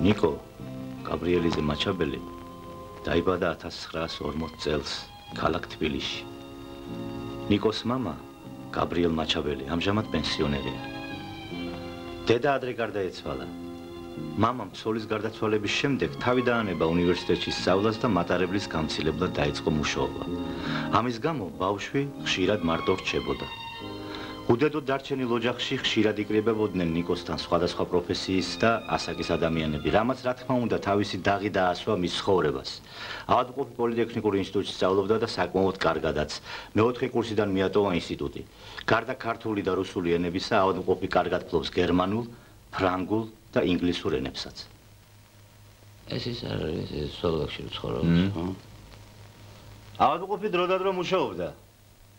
ნიკო გაბრიელიძე მაჩაბელი დაიბადა 1940 წელს ქალაქ თბილისში. ნიკოს მამა გაბრიელ მაჩაბელი ამჟამად პენსიონერია. დედა ადრე გარდაეცვალა. მამამ ცოლის გარდაცვალების შემდეგ თავი დაანება უნივერსიტეტში სწავლას და მატარებლის გამცილებლად დაიწყო მუშაობა. ამის გამო ბავშვი ხშირად მარტო რჩებოდა. უდედოდ დარჩენილ ოჯახში ხშირად იკრიბებოდნენ ნიკოსთან სხვადასხვა პროფესიის და ასაკის ადამიანები, რამაც რა თქმა უნდა თავისი დაღი დაასვა მის ცხოვრებას. ავადმყოფი პოლიტექნიკური ინსტიტუტში სწავლობდა და საკმაოდ კარგადაც. მეოთხე კურსიდან მიატოვა ინსტიტუტი. გარდა ქართული და რუსული ენებისა, ავადმყოფი კარგად ფლობს გერმანულ, ფრანგულ და ინგლისურ ენებსაც. ეს ის არის სლოვაკში ცხოვრობს, ხო? ავადმყოფი დროდადრო მუშაობდა,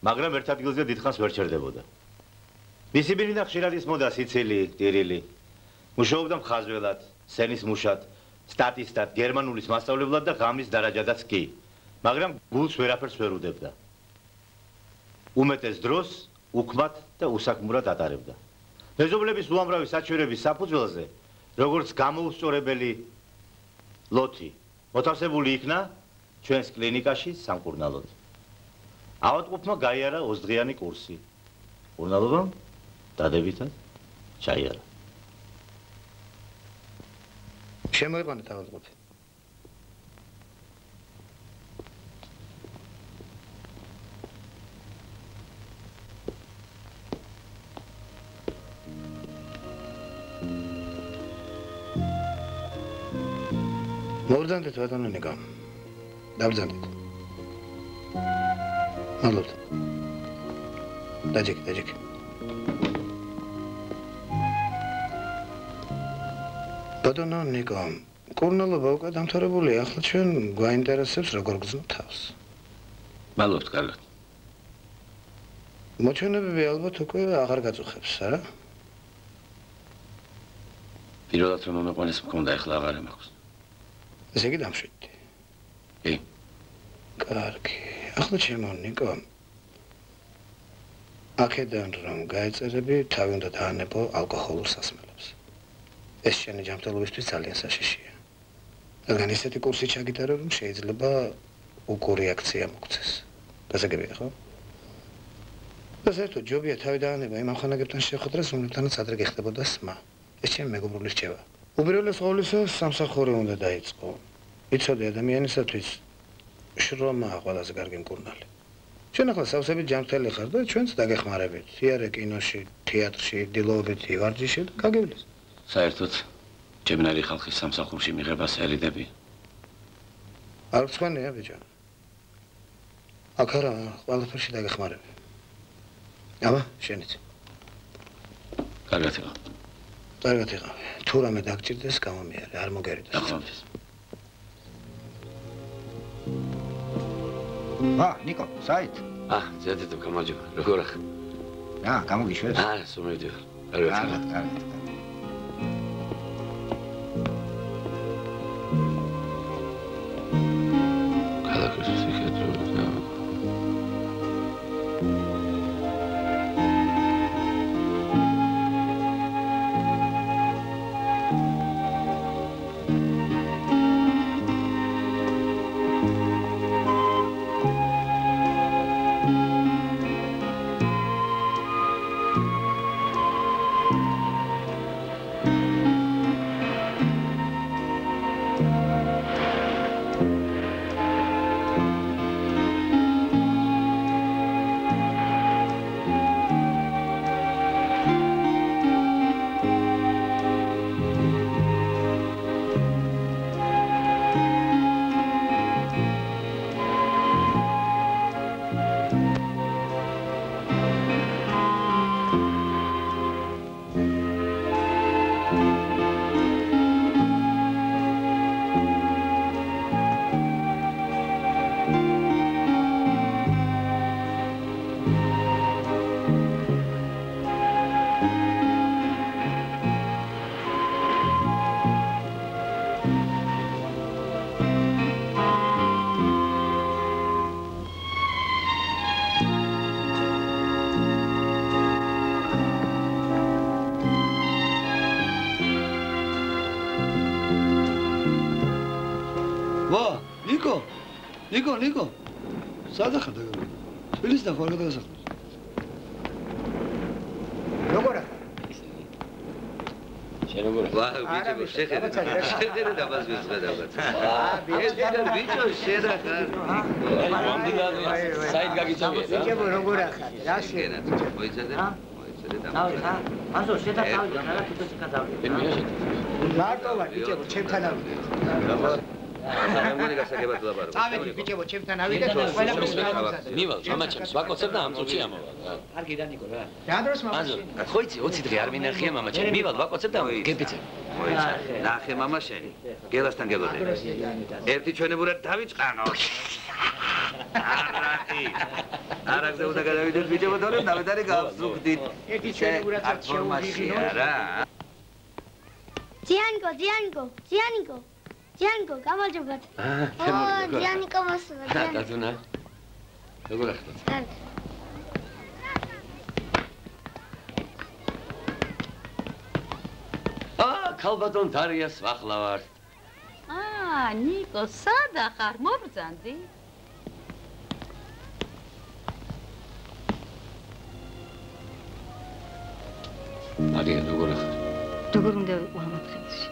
მაგრამ ერთ ადგილზე დიდხანს ვერ ჩერდებოდა. მისი ბინა ხშირად ისმოდა სიცილი, ტირილი. მუშაობდა მხაზველად, სცენის მუშად, სტატისტად, გერმანულის მასწავლებლად და ღამის დარაჯადაც კი. მაგრამ გულს ვერაფერს ვერ უდებდა. უმეტეს დროს უქმად და უსაქმურად ატარებდა. მეზობლების უამრავი საჩვენების საფუძველზე, როგორც გამოუსწორებელი ლოთი, მოთავსებული იქნა ჩვენს კლინიკაში სამკურნალოდ. ავადმყოფმა გაიარა 20 დღიანი კურსი. კურნალობამ დადებითად ჩაიარა. შემოიყვანეთ ავადმყოფი. მოვრძანდეთ ბატონო ნიკო. დაბრძანდეთ. მადლობთ. დაჯექი. ბატონო ნიკო, კურნალობა უკვე დამთავრებულია, ახლა ჩვენ გვაინტერესებს როგორ გრძნობ თავს. მადლობთ, კარგად. მოჩვენებები ალბათ უკვე აღარ გაწუხებს, არა? პირველად რომ მომეყვანეს მქონდა, ახლა აღარ მაქვს. ესე იგი დამშვიდდი. კი. კარგი. ახლა ჩემო ნიკო. აქედან რომ გაეწერები, თავი უნდა დაანებო ალკოჰოლურ სასმელებს. ეს შენი ჯანმრთელობისთვის ძალიან საშიშია. რადგან ესეთი კურსი ჩაგიტარო, რომ შეიძლება უკურიაქცია მოგცეს. გასაგებია, ხო? და საერთოდ ჯობია თავი დაანება იმ ამხანაგებთან შეხვედრას, რომლებთანაც ადრე გეხდებოდა სმა. ეს ჩემი მეგობრული რჩევა. უპირველეს ყოვლისა სამსახური უნდა დაიწყო. იცოდე ადამიანისათვის შრომაა ყველაზე კარგი მკურნალი. ჩვენ ახლა სავსებით ჯანმრთელი ხარ და ჩვენც დაგეხმარებით. იარე კინოში, თეატრში, დილოვებითი ვარჯიში და გაგივლის. საერთოდ ჩემნაირი ხალხის სამსახურში მიღებას ელიდები. არ ვცხვენია ბიჭო. აქ არა, ყველაფერში დაგეხმარები. აბა, შენიც. კარგად იყო. კარგად იყო. თუ რამე დაგჭირდეს, გამომიარე, არ მოგერიდეს. დახმარდეს. ნიკო, საით? ზედეთო, გამარჯობა. როგორ ახ? გამოგიშვებს? სუმედიო. კარგად. ვა, ნიკო. სადა ხარ და? თბილისს და ხარ გადაგასახლოს. როგორ ახლა? შენოგორა. ვა, ბიჭო, შეხედე და ბაზვის ხედავთ. ბიჭო, შედა ხარ. საით გაგიწევია და? ბიჭო, როგორ ახლა? რა შენა? მოიცადე? ასო შედათავი და რა თვითონ გადავიდე. მარტო ვარ, ბიჭო, ჩემთან ავიდე. მეგონი გასაგებად ლაპარაკობ. წავედი, ბიჭო, ჩემთან ავიდე და ყველაფერს გავაცადე. მივალ, მამა ჩემს ვაკოცებ და ამ წუთში ამოვა. კარგი და ნიკო რა. რა დროს მამაში? ხო იცი 20 დღე არ მინახია მამა ჩემ. მივალ, ვაკოცებ და გეპიცე. მოიცადე. ნახე მამა შენი. გელასთან გელოდე. ერთი ჩვენებურად დავიწყანო. არაგზე უნდა გადავიდეთ ბიჭო, თორემ დავედარი გავსუხდით. ერთი ჩვენებურადაც შეუვიღინო რა. ძიანიკო, გამარჯობათ. ძიანიკო მოსულა. დადუნა. როგორ ახლა? კარგი. ქალბატონ დარიას ახლა ვარ. ნიკო, სადა ხარ? მობრძანდი? მარია, როგორ ახლა? როგორ უნდა ვიყო ამ დღეში?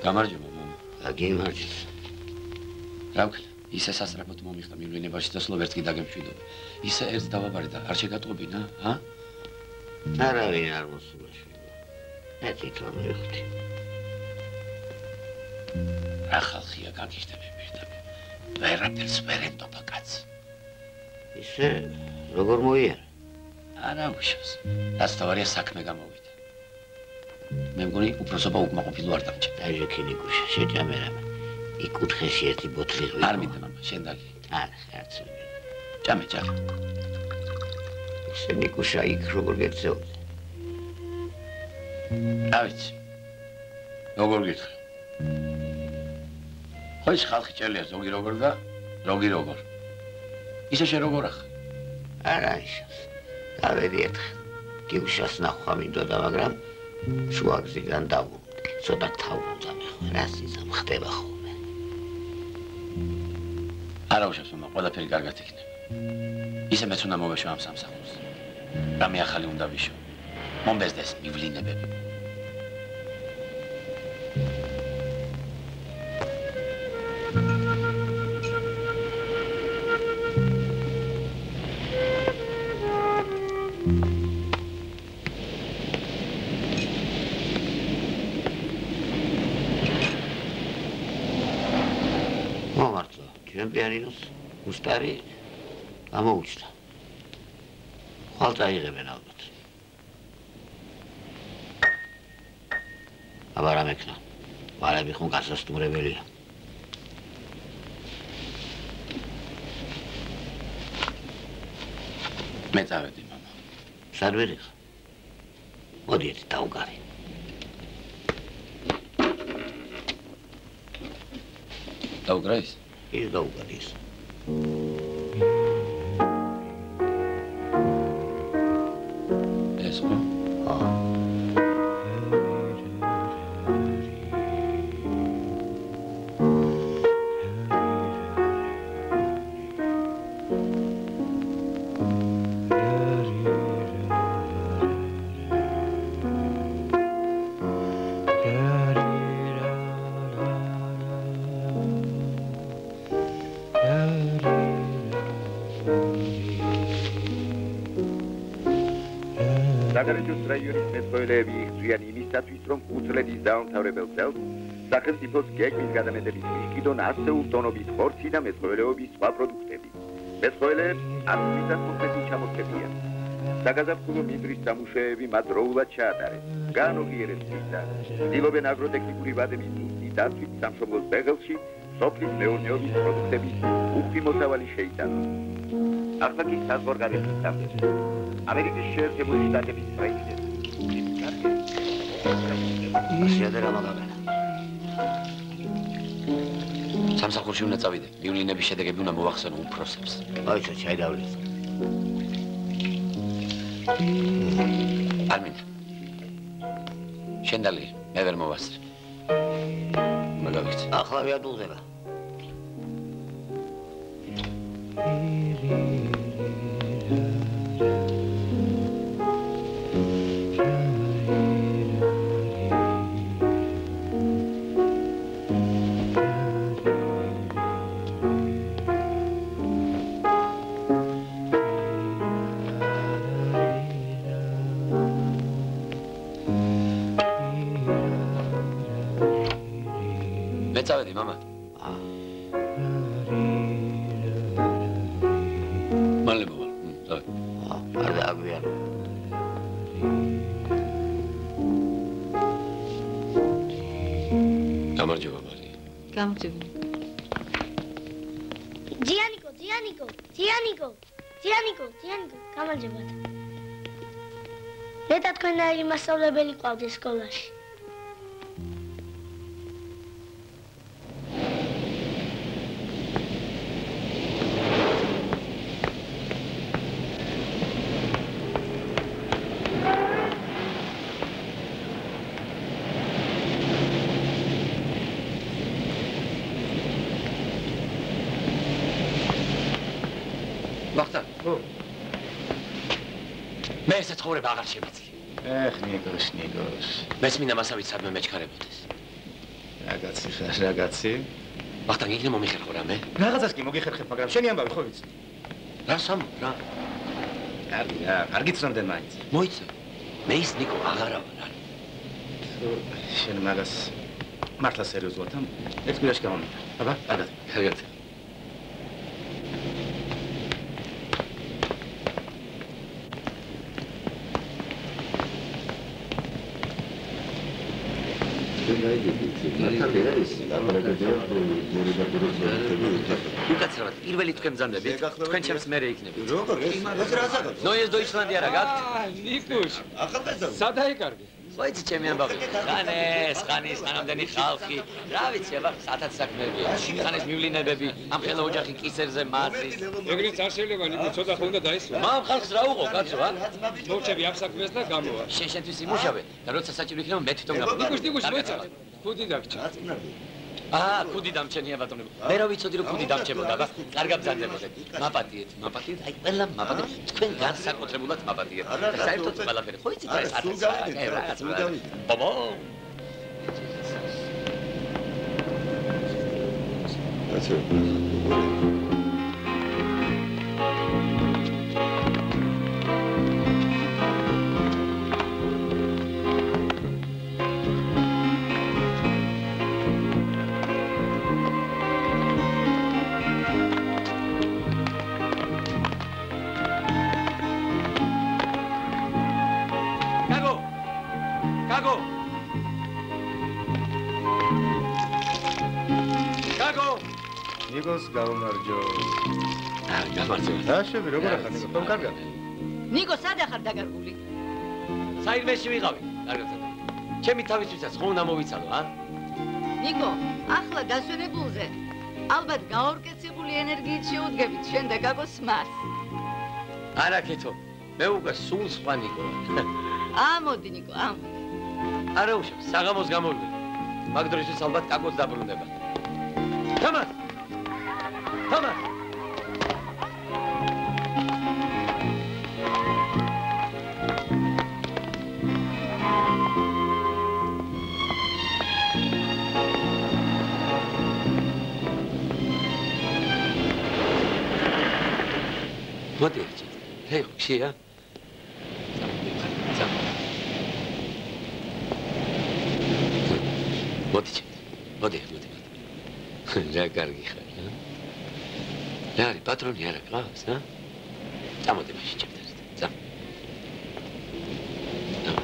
გამარჯობა მამა. გიმარჯვეს. რა ვქნა? ისე სასწრაფოდ მომიხდა მივლინებაში და სულ ვერც კი დაგემშვიდობა. ისე ერთ დავაბარე და არ შეგატყობინა, ჰა? არავინ არ მოსულა შვილი. მე თვითონ მივხვდი. რა ხალხია გაგიჟდები პირდაპირ. ვერაფერს ვერ ემტობა კაცი. ისე როგორ მოიარა? არა უშავს. რაც თავარია საქმე გამოვიდა. მე მგონი უბრალოდ უკმაყოფილო არ დამჭირდა. დაჟექი ნიკუშა, შეჭამე რამე. იქ კუთხეში ერთი ბოთლი ღვინო. არ მინდა მამა, შენ დაგი. არა, არც ვერ. ჭამე. ისე ნიკუშა იქ როგორ გეცეოდე? რა ვიცი. როგორ გითხრა? ხო ის ხალხი ჭელია ზოგი როგორ და ზოგი როგორ. ისე შენ როგორ ახ? არა ისე. დავედი ერთხელ. გიუშას ნახვა მინდოდა, მაგრამ შუაგზიდან დავუვდი. ცოტა თავუდა მე ხო, რა სიზამ ხდება ხოლმე. არა უშავს მამა, ყველაფერი კარგად იქნება. ისე მეც უნდა მოვეშვა ამ სამსახურს. რამე ახალი უნდა ვიშო. მომბეზდეს მივლინებები. ჩემპიონინოს უსტარი ამოუჩნდა. ხვალ წაიღებენ ალბათ. აბა რა მექნა? ვარები ხომ გასასტუმრებელია. მე წავედი მამა. სად ვერ იხარ? მოდიეთ დავუგარი. დავუგრა ის? ის დავუგარი ის. ეს ხო? საგარეჯოს რაიონის მეცხოველეები იხდიან იმისათვის, რომ უძლების დაუმთავრებელ წელს სახელმწიფოს გეგმის გადამეტების მისკიდონ ასეულ ტონობის ხორცი და მეცხოველეობის სხვა პროდუქტები. მეცხოველეებს ათვისად კონკრეტულ ჩამოსწებიან. საგაზაფხულო მინდვრის სამუშაოები მათ დროულად ჩაატარეს. გაანოღიერეს მიწა. ცდილობენ აგროტექნიკური ვადების ზუსტი დაცვით სამშობლოს ბეღელში სოფლის მეურნეობის პროდუქტების უხვი მოსავალი შეიტანონ. ახლა კი საზღვარგარეთის სამხედრო ამერიკის შეერთებული შტატების პრეზიდენტი შეადერა მაგალითად სამსახურში უნდა წავიდე მივლინების შედეგები უნდა მოვახსენო უფროსებს აი ჩაიდავლეს არმინდა შენდალი მე ვერ მოვასწრე მაგალითად ახლა ვიადულდება წავედი მამა მალე მოვალ წავედი არ დააგვიანო გამარჯობა მარია გამარჯობა ჯიანიკო გამარჯობა მეტად თქვენაირი მასწავლებელი ყავდეს სკოლაში ცხოვრება აღარ შემიძლია. ეხ, ნიკოს. მეც მინდა მასავით სადმე მეჩქარებოდეს. რაგაცი. ვახტანგ იქნებ მომიხერხო რამე? რაღაცას კი მოგიხერხებ, მაგრამ შენი ამბავი ხო ვიცი? რა სამ, რა? არ გიცნობდე მაინც. მოიცე. მე ის ნიკო აღარა ვარ. შენ მაგას მართლა სერიოზულად ამ ერთ კვირაში გამომიდა. აბა, კარგად. უკაცრავად პირველი თქვენ ბრძანდებით თქვენ ჩემს მერე იქნებით როგორ ეს დოიჩლანდი არა გაქვთ ნიკუშ სადაიკარგე ხოიცი ჩემი ამბავი ხანის ხანამდენი ხალხი რა ვიცი აბა საათად საქმეებია ხანის მივლინებები ამ ხელა ოჯახი კისერზე მაზრის ეგრეც არ შეიძლება ნიკო ცოტა ხონდა დაისვა მამ ხალხს რა უყო კაცო ა მოვჩები ამ საქმეს და გამოვა შენთვის იმუშავე და როცა საჭირო იქნება მე თვითონ გამოვიდა ნიკუშ მოიცა ხუდი დაგჭა ხუდი დამჩენია ბატონებო მე რა ვიცოდი რომ ხუდი დამჩებოდა და კარგად ბრძანდებოდეთ მაპატიეთ აი ყველა მაპატიეთ თქვენ განსაკუთრებულად მაპატიეთ საერთოდ ყველაფერი ხო იცით ეს არის ბობო ნიკოს გამარჯო. გამარჯობა. რა შევი როგორ ახარ ნიკო? თომ კარგად? ნიკო სად ახარ დაგარგული? საირმეში ვიყავი. კარგად. ჩემი თავისთვისაც ხო უნდა მოვიცალო, ა? ნიკო, ახლა გასვენებულზე ალბათ გაორკეცებული ენერგიით შეუდგებით შენ და გაგოს მას. არა კეთო. მე უკვე სულ სხვა ნიკო. ამოდი ნიკო, ამოდი. არა უშავს, საღამოს გამოვიდე. მაგ დროისთვის ალბათ კაკოს დაბრუნდება. თამარ მოდი ერთი. ჰეი, ხშია? მოდი. მოდი. რა კარგი ხარ, ა? რა არის პატრონი არა გყავს, ა? წამოდი მაშინ ჩემთან ერთად. წა.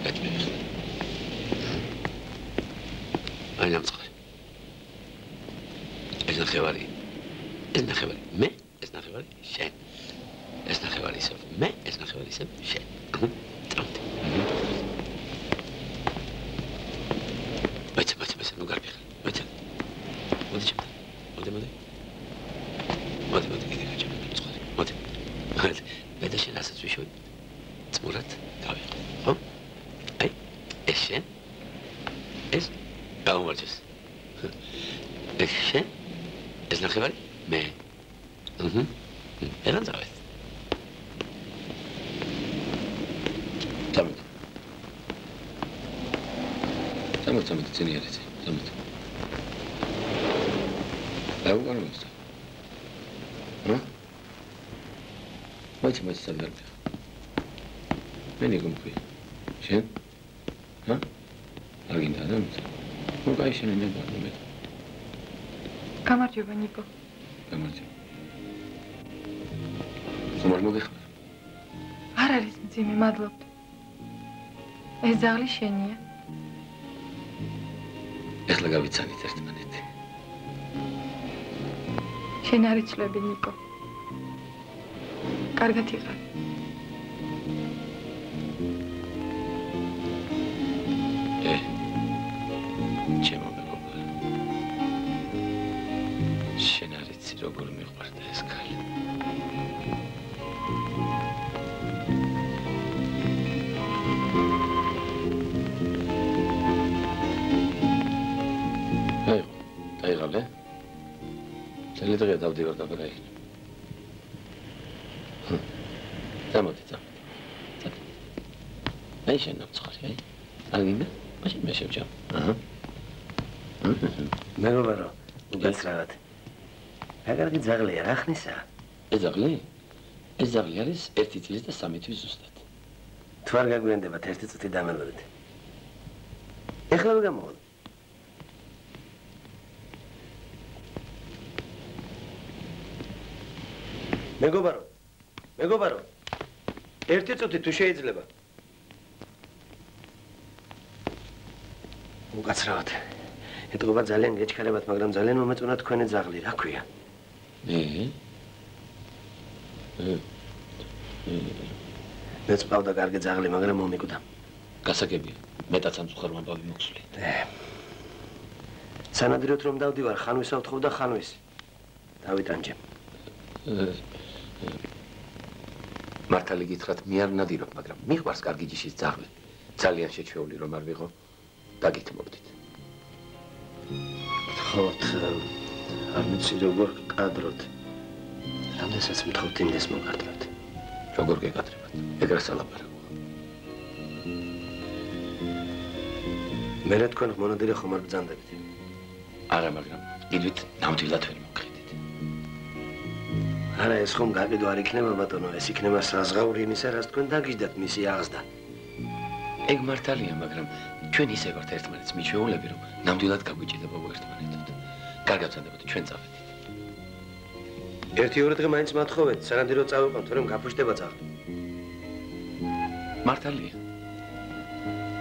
გაჭმე. აი ნამწყარი. ეს ნახევარი. მე, ეს ნახევარი შენ. ეს ნახევარი ისევ მე, ეს ნახევარი ისევ შენ. წამოდი. ბაცა, ნუ გარბიხარ. ბაცა. მოდი ჩემთან. მოდი, კიდე გაჭმე ნამწყარი. მოდი. მე და შენ ასეც ვიშოვი. წმურად გავიღო. ხო? აი, ეს შენ. ეს გამომარჯოს. ეს შენ. ეს ნახევარი მე. ერან წავედ. წამოდი, წინი არის. წამოდი. რა უყურებს? რა? მოიცა სადარბი. მე ნიგომქვი. შენ? ჰა? აგინდა და მოიცა. ნუ გაიშენე მე. გამარჯობა ნიკო. გამარჯობა. ხომ არ მოგეხმარ? არ არის მძიმე, მადლობთ. ეს ძაღლი შენია. ეხლა გავიცანით ერთმანეთი. შენ არ იცვლები ნიკო. კარგად იყავ. ჩემო მეგობარ. შენ არ იცი როგორ მიყვარდა ეს ქალი. დაიღალე? წელი დღეა დავდივარ და ვერ აიღე. წამოდი. აი შენ ნამწყარი, აი. აგინდა? მაშინ მე შევჭამ. მეგობარო, უგაცრავად. რა კარგი ძაღლია, რა ხნისა? ეს ძაღლი? ეს ძაღლი არის 1 წლის და 3 თვის ზუსტად. თუ არ გაგვიანდებათ 1 წუთი დამელოდეთ. ეხლა ვერ გამოვიდე. მეგობარო. 1 წუთი თუ შეიძლება. უკაცრავად. ეთქობა ძალიან გეჩქარებათ, მაგრამ ძალიან მომეწონა თქვენი ძაღლი, რა ქვია? მეც ყავდა კარგი ძაღლი, მაგრამ მომიკვდა. გასაგებია. მეტად სამწუხარო ამბავი მოხსვლი. სანადიროთ რომ დავდივარ, ხან ვისავთხოვ და ხან ვის. დავიტანჯე. მართალი გითხრათ, მე არ ნადირობ, მაგრამ მიყვარს კარგი ჯიშის ძაღლი. ძალიან შეჩვეული რომ არ ვიღო. დაგითმობდით. გთხოვთ, არ ვიცი როგორ კადროთ. რამდენსაც მითხოვთ იმდეს მოგარდროთ. როგორ გეკადრებათ? ეგრე სალაპარაკო. მე რა თქვენ მონადირე ხომ არ ბრძანდებით? არა, მაგრამ იდვით ნამდვილად ვერ მოგხიდით. არა, ეს ხომ გაყიდვა არ იქნება ბატონო, ეს იქნება საზღაური იმისა, რაც თქვენ დაგიჟდათ მისი აღზრდა. ეგ მართალია, მაგრამ ჩვენ ისე ვართ ერთმანეთს მიჩვეულები, რომ ნამდვილად გაგვიჭირდება ერთმანეთად. კარგად ვცანდებოდ, ჩვენ წავედით. 1-2 დღე მაინც მათხოვეთ, სანადირო წავიყვან, თორემ გაფუშდება ძაღლი. მართალია.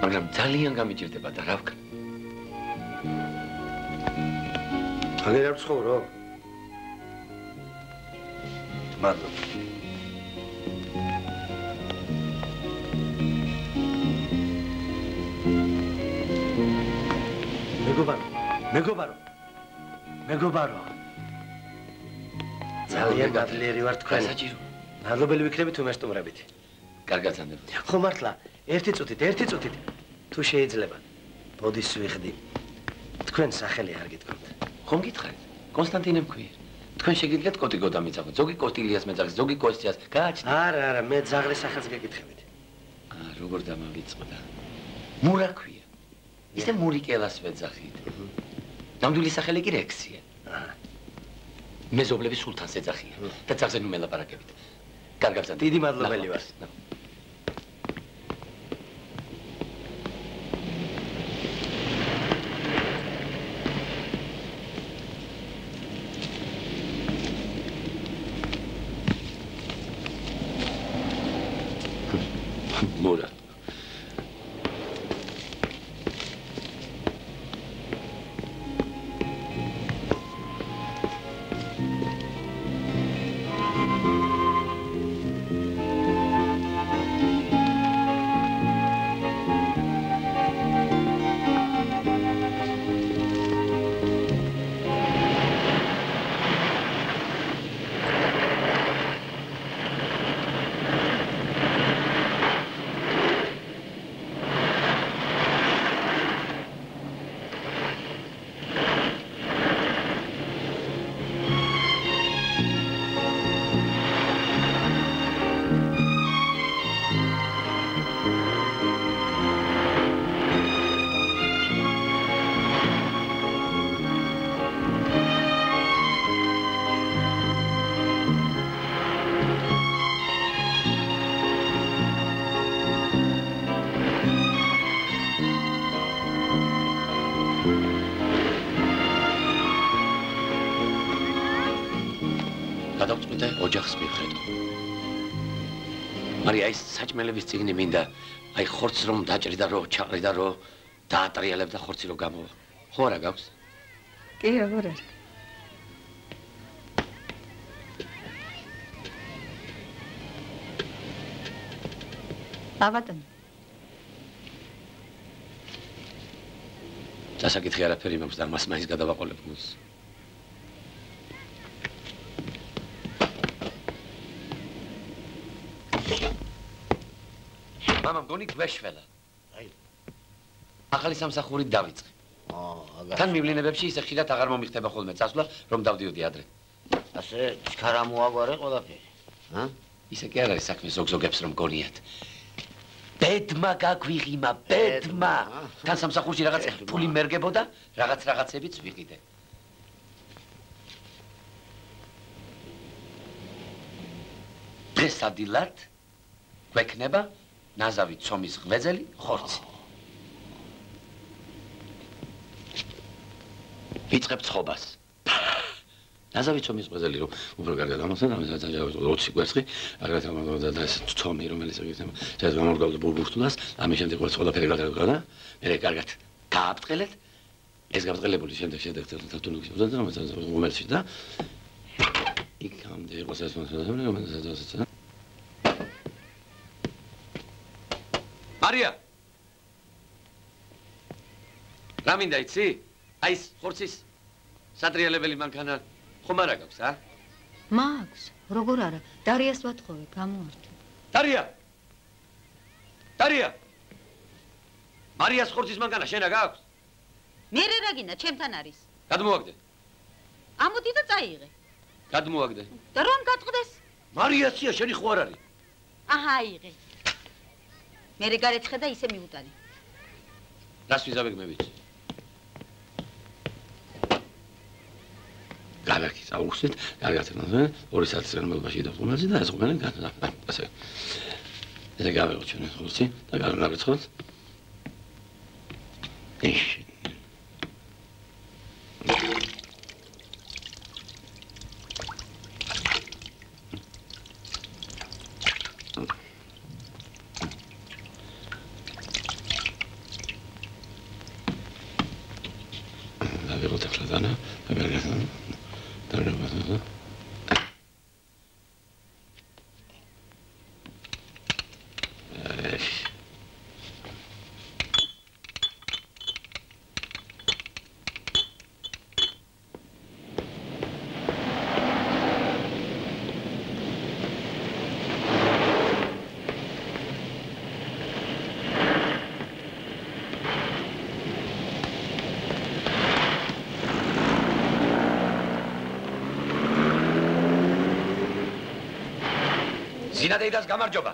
მაგრამ ძალიან გამიჭირდება და რა ვქნა? აგერ არ ვცხოვრო? მადლობა. მეგობარო. ძალიან მადლიერი ვარ თქვენ. საჭირო. მადლობელი ვიქნები თუ მესტუმრებით. კარგად წანდებოდ. ხო მართლა, 1 წუთით. თუ შეიძლება. ბოდის ვიხდი. თქვენ სახელი არ გიტყვით. ხომ გითხარით? კონსტანტინე მქვია. თქვენ შეგიძლიათ კოტიგო დამიცავოთ. ზოგი კოტილიას მეძახის, ზოგი კოსტიას. გააჩნდა. არა, მე ძაღლის სახელს გეკითხებით. როგორ დამავიწყდა? მურა ქვია. ისე მურიკელას ვეძახით. ნამდვილი სახელი კი რექსია. მეზობლების სულთანს ეძახიან და ძაღლზე ნუ მელაპარაკებით. კარგად ზანდა. დიდი მადლობელი ვარ. მურა. გადავწყვიტე ოჯახს მივხედო. მაგრამ აი საჭმელების წიგნი მინდა, აი ხორცს რომ დაჭრიდა რო, ჩაყრიდა რო, დაატრიალებდა ხორცი რო გამოვა. ხო არა გაქვს? კი, აღარ არის. ბატონო. დასაკითხი არაფერი მაქვს და მას მაინც გადავაყოლებ გულს. მამა მგონი გვეშველა. აი. ახალი სამსახური დავიწყე. თან მივლინებებში ისე ხშირად აღარ მომიხდება ხოლმე წასვლა, რომ დავდიოდი ადრე. ასე ჩქარა მოაგვარე ყველაფერი. ისე კი არ არის საქმე ზოგ-ზოგებს რომ გონიათ. ბედმა გაგვიღიმა, ბედმა. თან სამსახურში რაღაც ფული მერგებოდა, რაღაცებიც ვიყიდე. დღეს ადილად გვექნება ნაზავი ცომის ღვეძელი ხორცი. ვიწყებ ცხობას. ნაზავი ცომის ღვეძელი რომ უფრო კარგად ამოსანა, 20 კვერცხი, აგრეთვე და ეს ცომი რომელიც ეს გამორგავდა ბურბურთულას, ამის შემდეგ ყველაფერი გადაგადა, მე კარგად გააბწყელეთ. ეს გაბწყელებული შემდეგ თუნუქში უმერში და იქამდე იყოს ეს მოსაზრება. მარია! რა მინდა იცი? აი ეს ხორცის სატრიალებელი მანქანა ხომ არა გაქვს, ა? მაქვს, როგორ არა? დარიას ვათხოვე, გამოართვა. დარია! დარია! მარიას ხორცის მანქანა შენა გაქვს? მე რა გინდა, ჩემთან არის. გადმოაგდე. ამოდი და წაიღე. გადმოაგდე. და რომ გატყდეს? მარიაცია შენი ხო არ არის? აჰა, აიღე. მე გარეცხე და ისე მიუტანი. რას ვიზავეგმებით? გარაკი წაუხსით, კარგად ნახე, 2 საათის განმავლობაში დავყომაზე და ასღობენ ასე. ეს გავეღო ჩვენ ხორცი და გავარცხოთ. ეშ. ზინადეიდას გამარჯობა.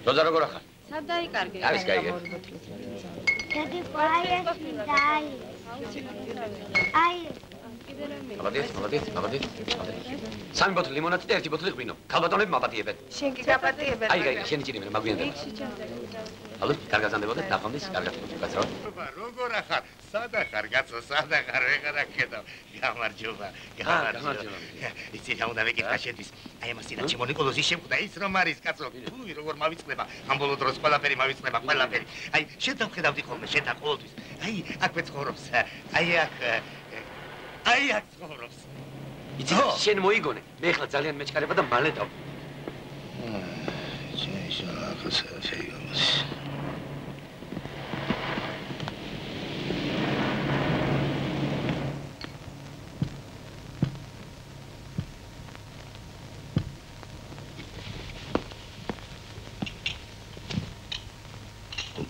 როზა როგორ ახარ? სად დაიკარგე? არის კაი. დიდი პაიეს დაი. აი. მაპატიეთ. სამი ბოთლი ლიმონადი და ერთი ბოთლი ღვინო. ქალბატონები მაპატიებენ. შენ კი გაპატიებენ. აი, შენი ჭირი მე მაგვიანდება. ალო, კარგად ზანდებოდეთ, ნახვამდის, კარგად გაცრავ. როგორ ახარ? სადა ხარ, კაცო, სადა ხარ, ვეღარა ხედავ. გამარჯობა. იცი რა უნდა მეკითხა შენთვის. აი ამას ინა ჩემონიკოლოზი შემკვდა ის რომ არის კაცო. უი, როგორ მავიწყდება. ამ ბოლო დროს ყველაფერი მავიწყდება, ყველაფერი. აი, შენ დავხედავდი ხოლმე, შენ და ყოველთვის. აი, აქ მეცხოვრობს. აი აქ ცხოვრობს. იცი, შენ მოიგონე. მე ხლა ძალიან მეჩქარება და მალე დავ.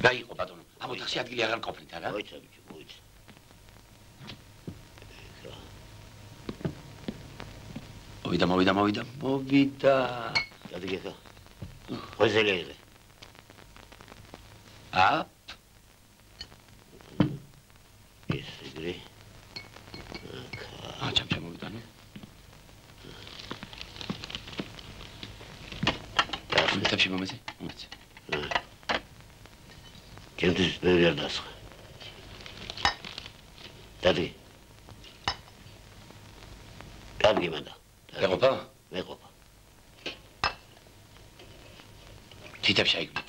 რა იყო ბატონო? ამ ოთახში ადგილი აღარ ყოფნით, არა? მოიცა ბიჭო, მოიცა. მოვიდა. Daddy ხა. ხოზელეზე. ეს ეგრე. ჩამ მოვიდა, ნუ. მეთებში მომეცი? მომეცი. ჩემთვის ბევრი არ დასხა. Daddy. კარგი მანდა. მეყოფა? მეყოფა. თითებში აიგდო.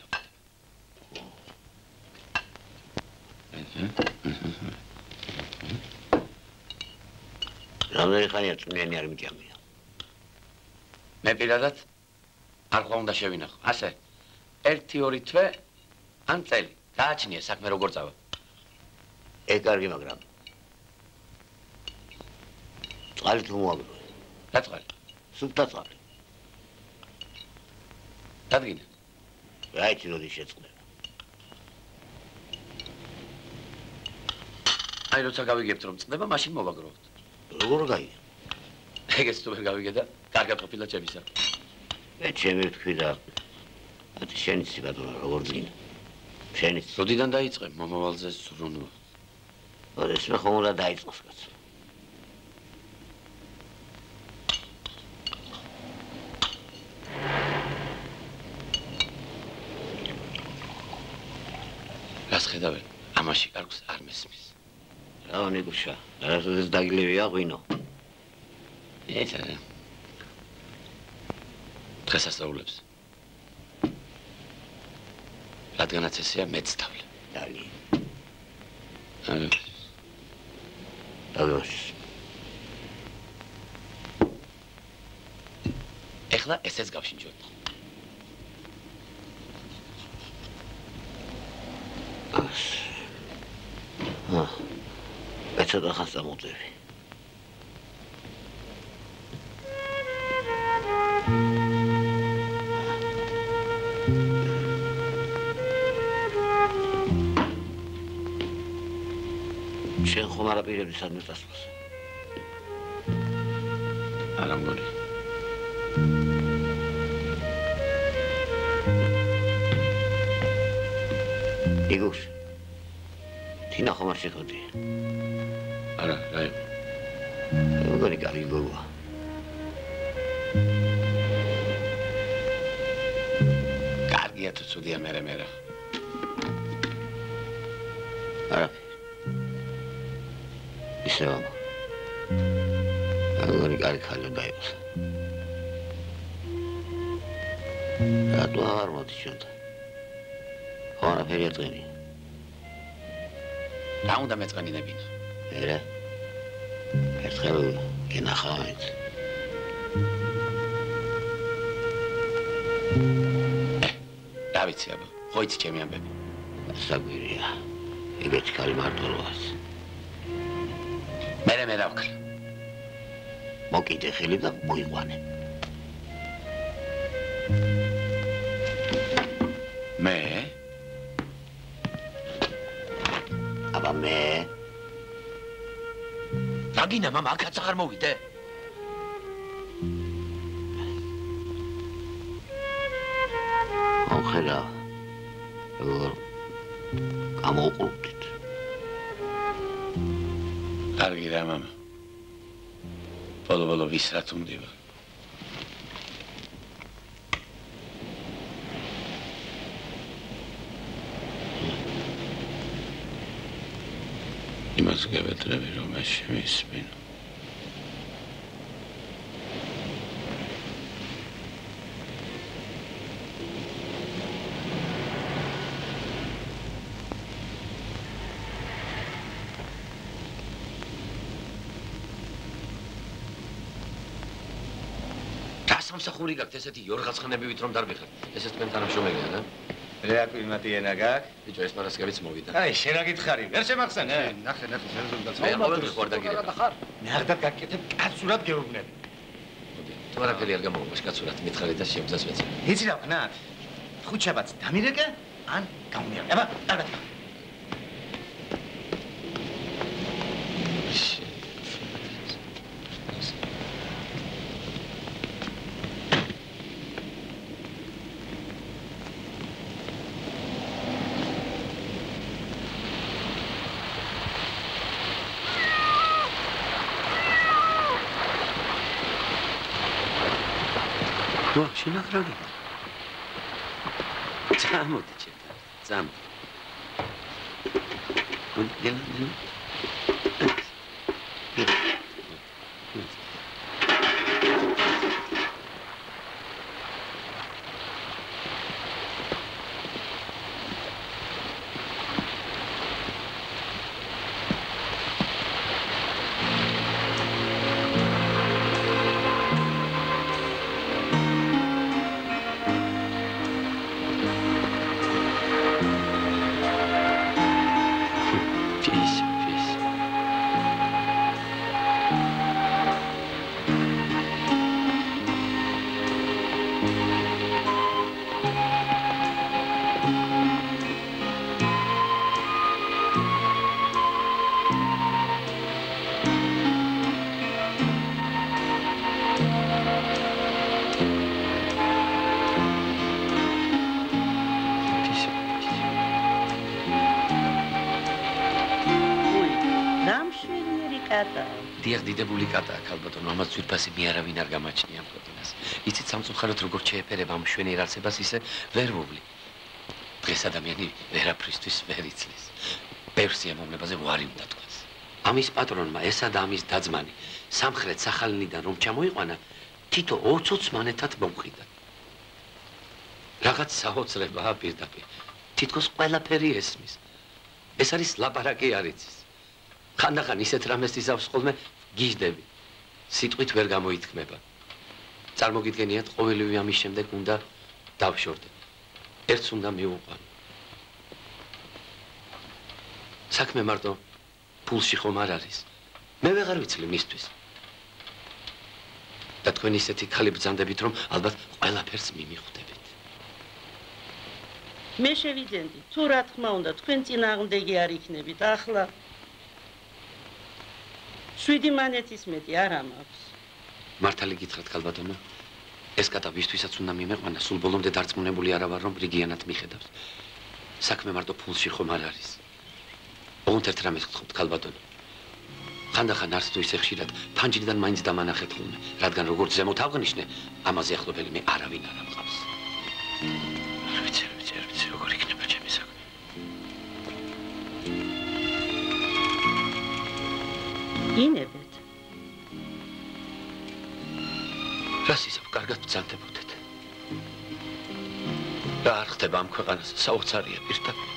რამდენი ხანია წვნიანი არ მიჭამია. მე პირადად არ ყვა უნდა შევინახო. ასე 1-2 თვე ან წელი. გააჩნია საქმე როგორ წავა. ეგ კარგი, მაგრამ წყალი თუ მოაგდო. რა წყალი? სუფთა წყალი. დადგინე. რა იცი როდის შეწყდება. აი როცა გავიგებთ რომ წყდება, მაშინ მოვაგროვოთ. როგორ გაიგე? ეგეც თუ ვერ გავიგე და კარგად ყოფილა ჩემისა. ჩემი თქვი და შენი ცი ბატონო როგორ ძინა. შენი როდიდან დაიწყე მომავალზე ზრუნვა? ეს მე ხომ უნდა დაიწყოს კაცო. რას ხედავენ? ამაში კარგს არ მესმის. რა ნიგუშა, რასოდეს დაგილევია ღვინო. ეცა. დღესასწაულებს. რადგანაც ესეა მეცდავლე. დალი. ეხლა ესეც გავშინჯოთ. მე ცოტა ხანს წამოვწევი. შენ ხომ არ აპირებდი სადმე წასვლას? არა მგონი. იგუშ. თინა ხომ არ შეხვედრია? არა, რა იყო? მგონი კარგი გოგოა. კარგია თუ ცუდია მერე. არა. ისე მამა. მგონი კარგი ხალხი დაიყოს. რატო აღარ მოდი ჩვენთან? ყველაფერი აწყენია. რა უნდა მეწყენინებინა? ერე. ერთხელ გენახავთ. რა ვიცი აბა, ხო იცი ჩემი ამბები. საგვირია. ეგეთი ქალი მარტო როას. მე დავქრა. მოკიდე ხელი და მოიყვანე. მე? აბა მე? დაგინა მამა, აქაც აღარ მოვიდე. ხედა. როგორ გამოვყურდით. კარგი რა მამა. ბოლო ვის რა თუნდება. იმას გევედრები რომ ეს შემისმინო. სამსახური გაქვთ ესეთი იორღაცხანებივით რომ დარბიხეთ. ესე თქვენ თანამშრომელია, რა? რეაკვირმატი ენა გაქვს? ბიჭო, ეს პარასკევიც მოვიდა. აი, შენ რა გითხარი? ვერ შემახსენე? ნახე, შენ ზოგადად. მე ყოველდღე ხوار დაგირება. მე აღდათ გაკეთებ კაცურად გეუბნები. თუ არაფერი არ გამოგვა კაცურად, მითხარი და შეგვძას ვეცე. იცი რა ვქნათ? ხუთშაბათს დამირეკე, ან გამომიარე. აბა, კარგად. ნუ, შენახრაგი. წამოდი ჩემთან, წამო. გელა. დიახ, დიდებული კატაა, ქალბატონო, ამას ძვირფასი მე არავინ არ გამაჩნია ამ ფოტინას. იცით სამწუხაროდ როგორ შეეფერება ამ შვენიერ არსებას ისე ვერვული. დღეს ადამიანი ვერაფრისთვის ვერ იცლის. ბევრ სიამოვნებაზე უარი უნდა თქვას. ამის პატრონმა ესა და ამის დაძმანი სამხრეთ სახალინიდან რომ ჩამოიყვანა, თითო 20 მონეტად მომყიდა. რაღაც საოცრებაა პირდაპირ. თითქოს ყველაფერი ესმის. ეს არის ლაპარაკი არ იცის. ხანდახან ისეთ რამეს იზავს ხოლმე გიждები. სიტყვით ვერ გამოითქმება. წარმოგიდგენიათ, ყოველივე ამის შემდეგ უნდა დავშორდე. ერთს უნდა მივუყვანო. საქმე მარტო ფულში ხომ არ არის. მე ვეღარ ვიცლი მისთვის. და თქვენ ისეთი ხალი ბრძანდებით, რომ ალბათ ყველაფერს მიმიხვდებით. მე შევიძენდი, თუ რა თქმა უნდა, თქვენ წინააღმდეგი არ იქნებით, ახლა 7 მონეტის მეტი არ ამაქვს. მართალი გითხრათ, ქალბატონო, ეს კატა ვისთვისაც უნდა მიმეყვანა, სულ ბოლომდე დარწმუნებული არა ვარ, რომ რიგიანად მიხედავს. საქმე მარტო ფულში ხომ არ არის. ოღონდ ერთ რამეს გთხოვთ, ქალბატონო. ხანდახან არც თუ ისე ხშირად ფანჯრიდან მაინც დამანახეთ ხოლმე, რადგან როგორც ზემოთ აღნიშნე, ამაზე ახლობელი მე არავინ არ ამყავს. არ ვიცი, როგორ იქნება ჩემი საქმე. ინებეთ. რას ისევ კარგად ბრძანდებოდეთ. რა არ ხდება ამ ქვეყანას, საოცარია პირდაპირ.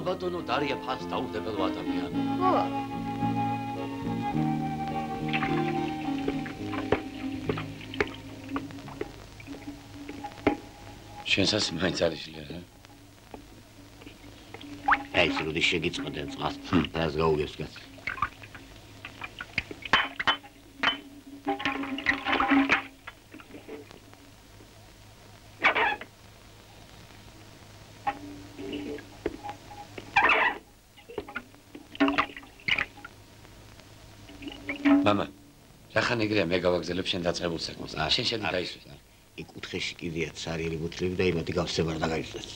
ალბათონო დარია ფას დაუდებელო ადამიანი. ხო. შენსაც მაინც არის ლიარა. აი, სრუდი შეგიწყდა წყალს. რას გაუგებს კაც? მამა, რახან ეგრეა მე გავაგზელებ შენ დაწყებულ საქმეს. შენ შედი დაისვე. იქ კუთხეში კიდეა ცარიელი ბუთლები და იმათი გავსებარ და გაიწვევს.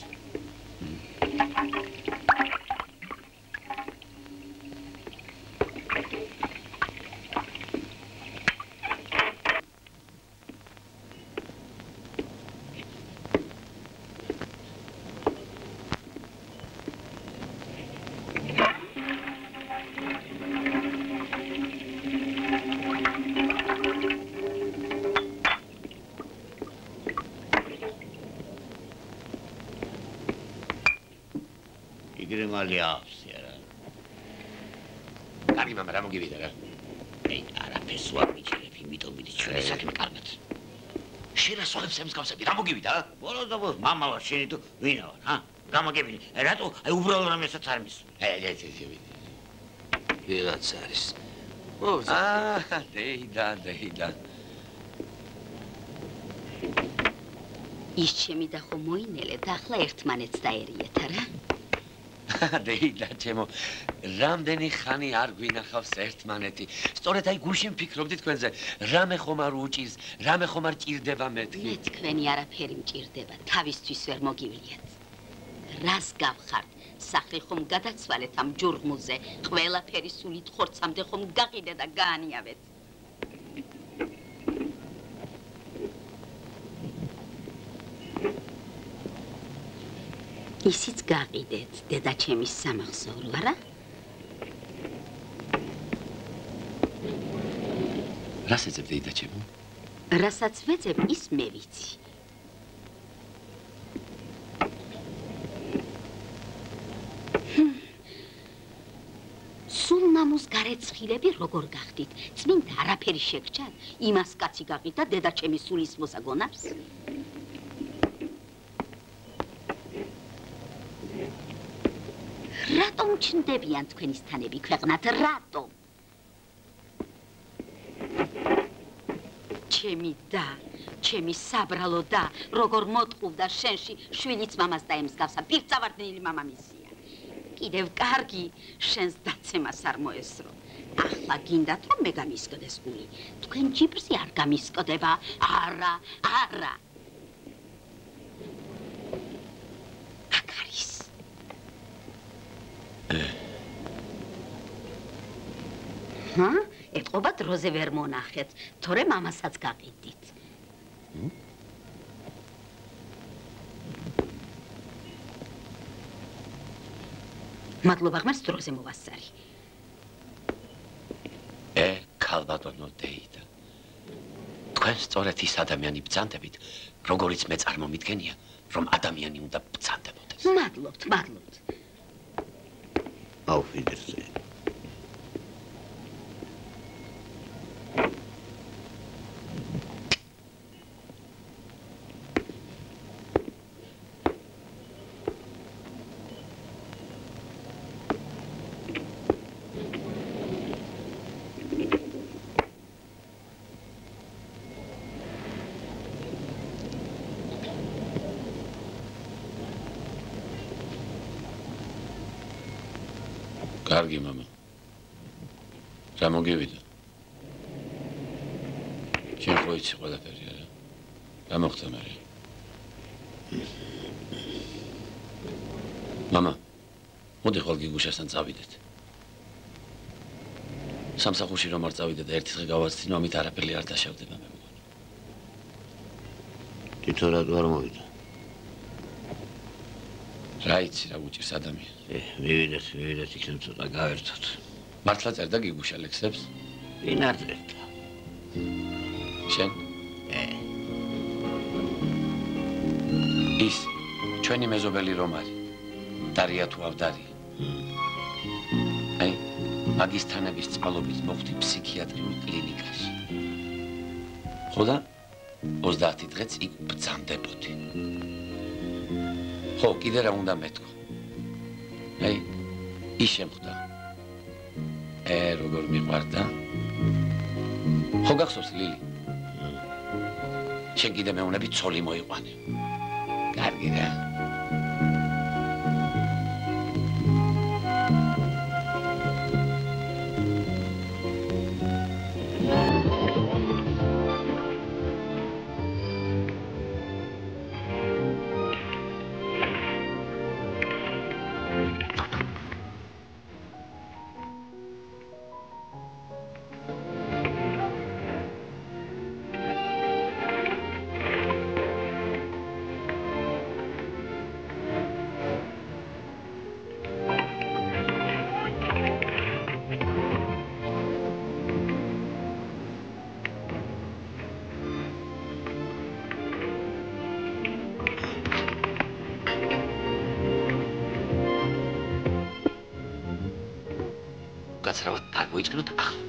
კარგი მამა, რა მოგივიდა რა? აი, არაფერს ვარ მიჩერებ, იმიტომ მიდი ჩვენი საქმე კარგად. შენ რა სხვებს ემსგავსები, რა მოგივიდა? ბოლოს და ბოლოს მამა ვარ, შენი თუ ვინა ვარ, ჰა? გამოგებინე. რატო? აი, უბრალოდ რამესაც არ მისვენ. ვიღაც არის. დეიდა. ის ჩემი და ხო მოინელე და ახლა ერთმანეთს დაერიეთ, არა? დეიდა ჩემო, რამდენი ხანი არ გვინახავს ერთმანეთი. სწორედ აი გუშინ ვფიქრობდი თქვენზე, რამე ხომ არ უჭირს, რამე ხომ არ ჭირდება მეთქი. მე თქვენი არაფერი მჭირდება, თავისთვის ვერ მოგივლიათ. რას გავხართ? სახლი ხომ გადაცვალეთ ამ ჯურღმულზე, ყველაფერი სულით ხორცამდე ხომ გაყიდე და გაანიავეთ. ისიც გაყიდეთ, დედა ჩემის სამახსოვრო, არა? რას ეძებ დეიდა ჩემო? რასაც ვეძებ, ის მე ვიცი. სულ ნამუს გარეცხილები როგორ გახდით? წმინდა არაფერი შეგჭათ? იმას კაცი გაყიდა დედა ჩემის სულის მოსაგონავს? რატომ ჩნდებიან თქვენი სტანები ქვეყნად? რატომ? ჩემი და, ჩემი საბრალო და, როგორ მოტყუდა შენში, შვილიც მამას დაემსგავსა, პირწავარდნილი მამამისია. კიდევ კარგი, შენს დაცემას არ მოესრო. ახლა გინდათ რომ მე გამისკდეს გული. თქვენ ჯიბრზე არ გამისკდება. არა. აქ არის. ჰა? ეთყობა დროზე ვერ მონახეთ, თორემ ამასაც გაყიდით. მადლობა ღმერთს დროზე მოვასწარი. ქალბატონო დეიდა. თქვენ სწორედ ის ადამიანი ბრძანდებით, როგორიც მე წარმომიდგენია, რომ ადამიანი უნდა ბრძანდებოდეს. მადლობთ. Auf Wiedersehen. კარგი მამა. რა მოგივიდა? შენ ხო იცი ყველაფერი, არა? რა მოხდა მე? მამა, მოდი ხვალ გიგუშასთან წავიდეთ. სამსახურში რომ არ წავიდე და ერთი დღე გავაცდინო, ამით არაფერი არ დაშავდება მე მგონი. თვითონ რატო არ მოვიდა? რა იცი რა უჭირს ადამიანს? მივიდეთ იქნებ ცოტა გავერთოთ. მართლა წერდა გიგუშა ლექსებს? ვინ არ წერდა? შენ? ის ჩვენი მეზობელი რომ არის. დარია თუ ავდარი. აი, მაგისთანების წყალობის მოხდი ფსიქიატრიულ კლინიკაში. ხო და 30 დღეც იქ ბრძანდებოდი. ხო, კიდე რა უნდა მეთქვა? აი, ის შემხვდა. როგორ მიყვარდა? ხო გახსოვს ლილი? შენ კიდე მეუნები ცოლი მოიყვანე. კარგი რა. გაცრავად დაგვიჭროთ ახლა.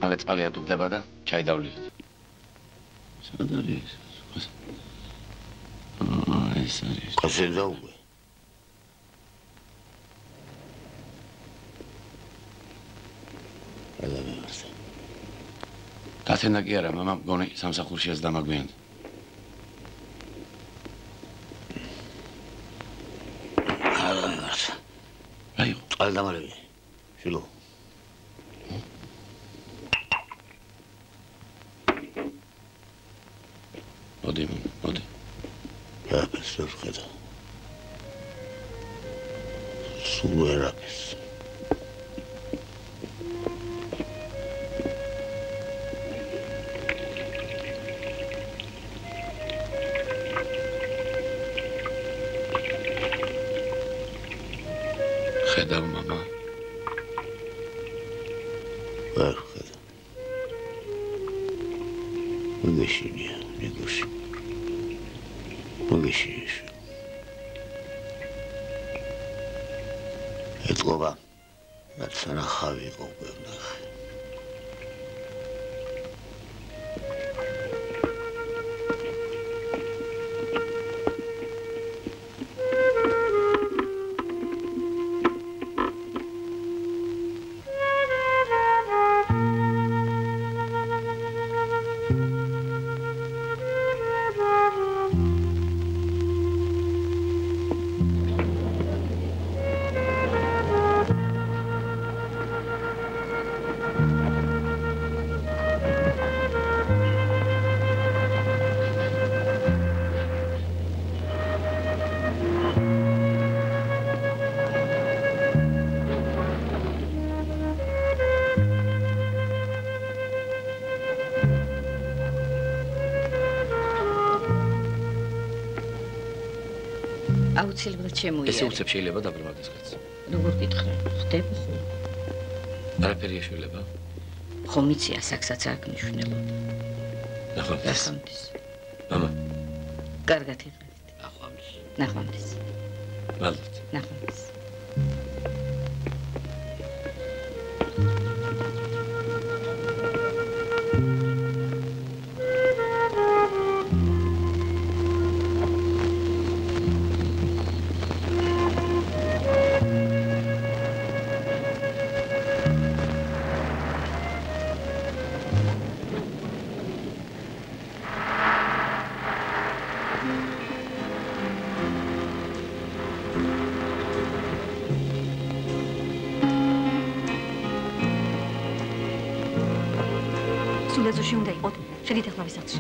მალე წყალი ატუბდება და ჩაი დავლივთ. სად არის? ეს არის. ყასენ დაუგე. ელემენტი. გათენა კი არა, მამა მგონი სამსახურშიაც დამაგვიანდა. Aldamari, Shilo. Odi. Ja, bist du Frieda. Sulerapis. Ხედავ მამა. ვერ ხედავ. მოგეშინია, ნიგოში. მოგეშინია. ეთყობა. რაც ნახავი იყო გვევნახე. აუცილებლად შემოიარე. ესე უცებ შეიძლება დაბრმავდეს კაცს. როგორ გითხრა? ხდება ხო? არაფერია შეიძლება. ხო მიცი ასაკსაც აქ მნიშვნელობა. ნახვამდის. მამა. კარგად იღებთ. ნახვამდის. მადლობთ. ნახვამდის. სულეზოში უნდა იყოთ. შედით ახლა ვისახში.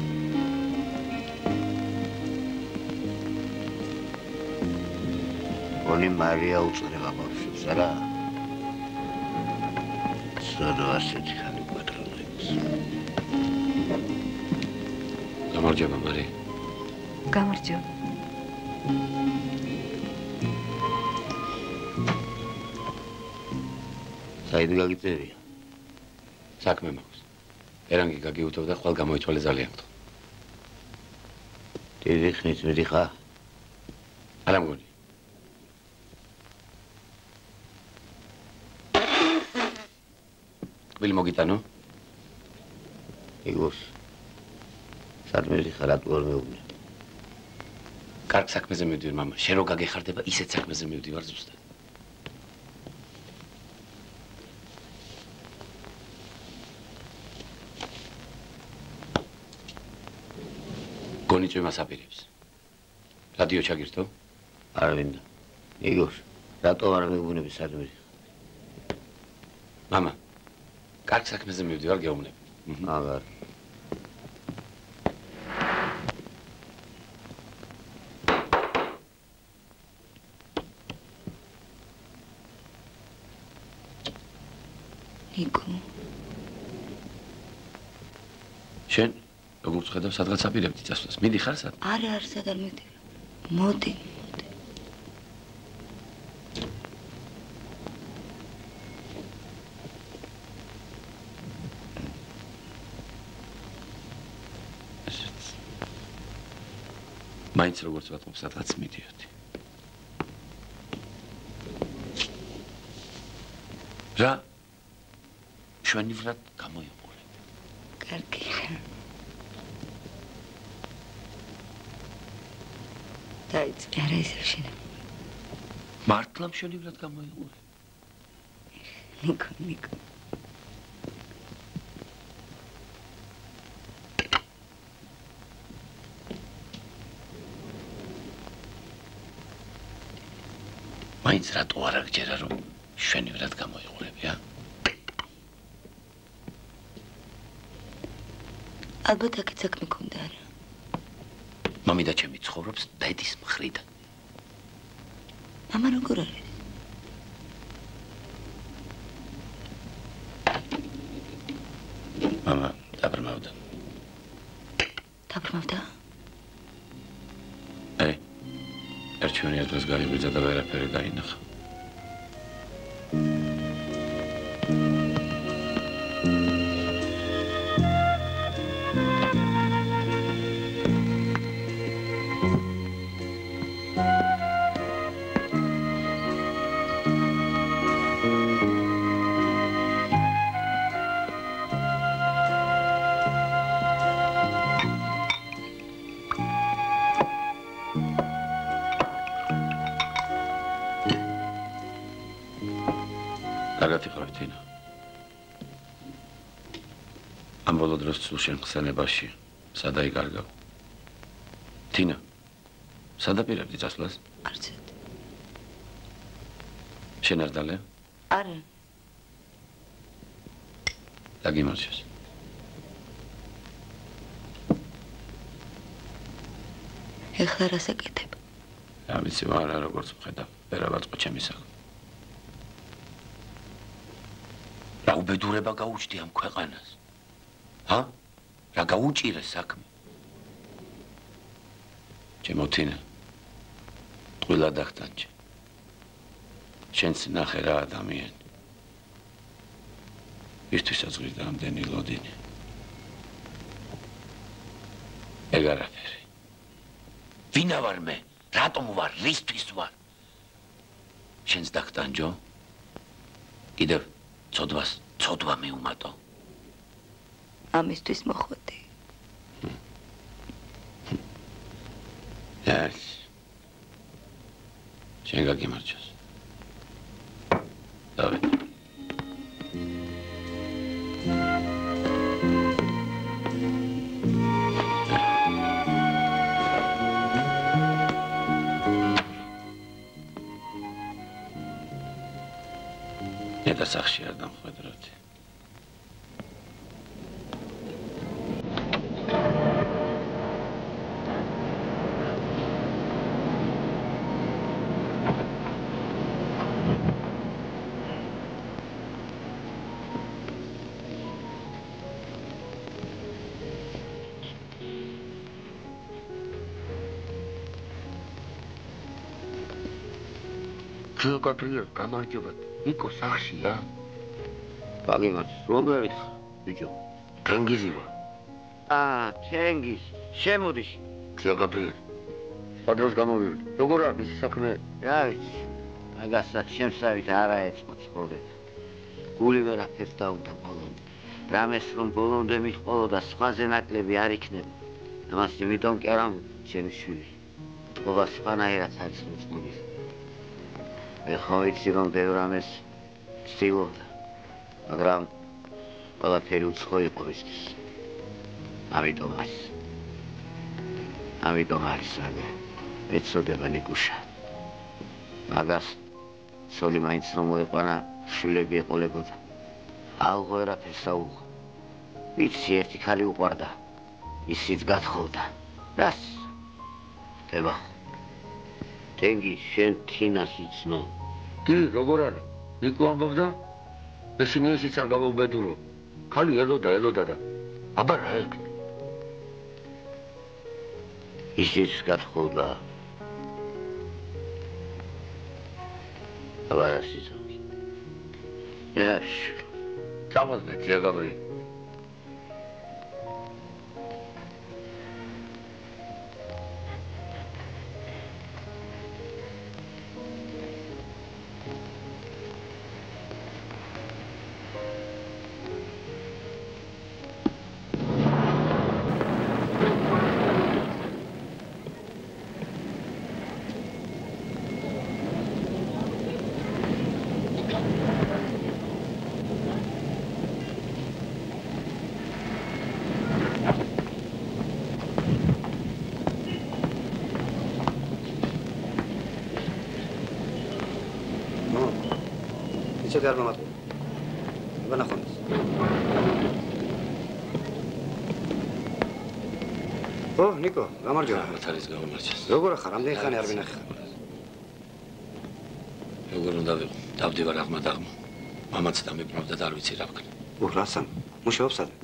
Oni Maria უწრება ბავშვებს, არა? სულ ასეთი ხანი პატრონებს. გამარჯობა, მარია. გამარჯობა. საით გაგიწერია? საქმე მაქვს. ერანგი გაგიუთოვდა, ხვალ გამოიცვალე ძალიან გთხოვ. დიდი ხნით მიდიხარ? არა მგონი. ტყბილი მოგიტანო? იგოს. სადმე ხარ რატო არ მეუბნე? კარგ საქმეზე მივდივარ, მამა. შენ რო გაგეხარდება, ისეთ საქმეზე მივდივარ ზუსტად. გონიჭვი მას აპირებს. რადიო ჩაგირთო? არ მინდა. იგოს, რატო არ მეუბნები სადმე? მამა, კარგ საქმეზე მივდივარ, გეუბნები. აგარ. ნიკო. შენ როგორ ხედავ, სადღაც აპირებდი წასვლას. მიდი ხარ სად? არა, სად არ მიდი. მოდი. მაინც როგორც ვატყობ, სადღაც მიდიოდი. რა? შვენივრად გამოიყურე. კარგი. დაიწყე არა ისე შენ. მართლა შვენივრად გამოიყურე. ნიკო. მაინც რატო არ აგჯერა რომ შვენივრად გამოიყურები, ა? ალბათ აქეთ საქმე ქონდა არა. მამიდა ჩემი ცხოვრობს დედის მხრიდან. მამა როგორ არის? მამა დაბრმავდა. დაბრმავდა? ერთვენი ადგილს გაიბრიძა და ვერაფერი დაინახა. სულ შენ ხსენებაში, სადა იკარგავ? თინა, სადა პირებდი წასვლას? არცეთ. შენ არ დალე? არა. დაგიმარჯოს. ეხლა რას აკეთებ? რა ვიცი, არა როგორც მხედავ, ვერა ვაწყო ჩემი საქმე. რა უბედურება გაუჩდი ამ ქვეყანას? ჰა? რა გაუჭირე საქმე? ჩემო თინა, ტყუილა დახტანჩე. შენც ნახე რა ადამიანი. ირთვისაც ღირდა ამდენი ლოდინი. ეგ არაფერი. ვინა ვარ მე? რატომ ვარ? რისთვის ვარ? შენც დახტანჯო? კიდევ ცოდვა მიუმატო. ამისთვის მოხვედი. ეს. შენ გაგიმარჯოს. დავით. და სახში არ დამხვედროდი. გაგაბრიელ, გამარჯობა. ნიკო სახშია? გაგიმარჯოს, რომელი ხარ, ბიჭო? თენგიზი ვარ. ჩენგიზ, შემოდიშ. გაგაბრიელ. პადროს გამოვივიდა. როგორ არის მის საქმე? რა ვიცი. მაგასაც შემსავით არა ეცმო ცხოვრება. გული ვერაფერს დაუდა ბოლომდე. რამეს რომ ბოლომდე მიჰყოლოდა სხვაზე ნაკლები არ იქნება. ამას იმიტომ კი არა ჩემი შვილი. ყოლა სხვანაირად არის მოწყობილი. ეხლა ვიცი რომ ბევრამეს ცდილობდა. მაგრამ ყველაფერი უცხო იყო მისთვის. ამიტომ არის აგე. ეცოდება ნიკუშა. მაგას სული მაინც რომ მოეყვანა შვილები ეყოლებოდა. ალღო ვერაფერს დაუღო. ვიცი ერთი ქალი უყვარდა. ისიც გათხოვდა. რას? ხდება. თენგი შენ თინას იცნო. კი, როგორ არის? ნიკო ამბობდა? ესენი ისიც არ გამოვბედურო. ქალი ელოდა და აბა რა ეკ? ისიც გათხოვდა. აბა რა სიცოცხლე. ეშ, ჩამოდგე ჯეგაბრი. ისეთი არ მომატყუა. ვანახონდეს. ო, ნიკო, გამარჯობა. მართალიც გამარჯოს. როგორ ხარ? რამდენი ხანი არ ვინახე? როგორ უნდა ვიყო? დავდივარ აღმადაღმა. მამაც დამებრუნდა და არ ვიცი რა ვქნა. რასამ? მუშაობს ადრე?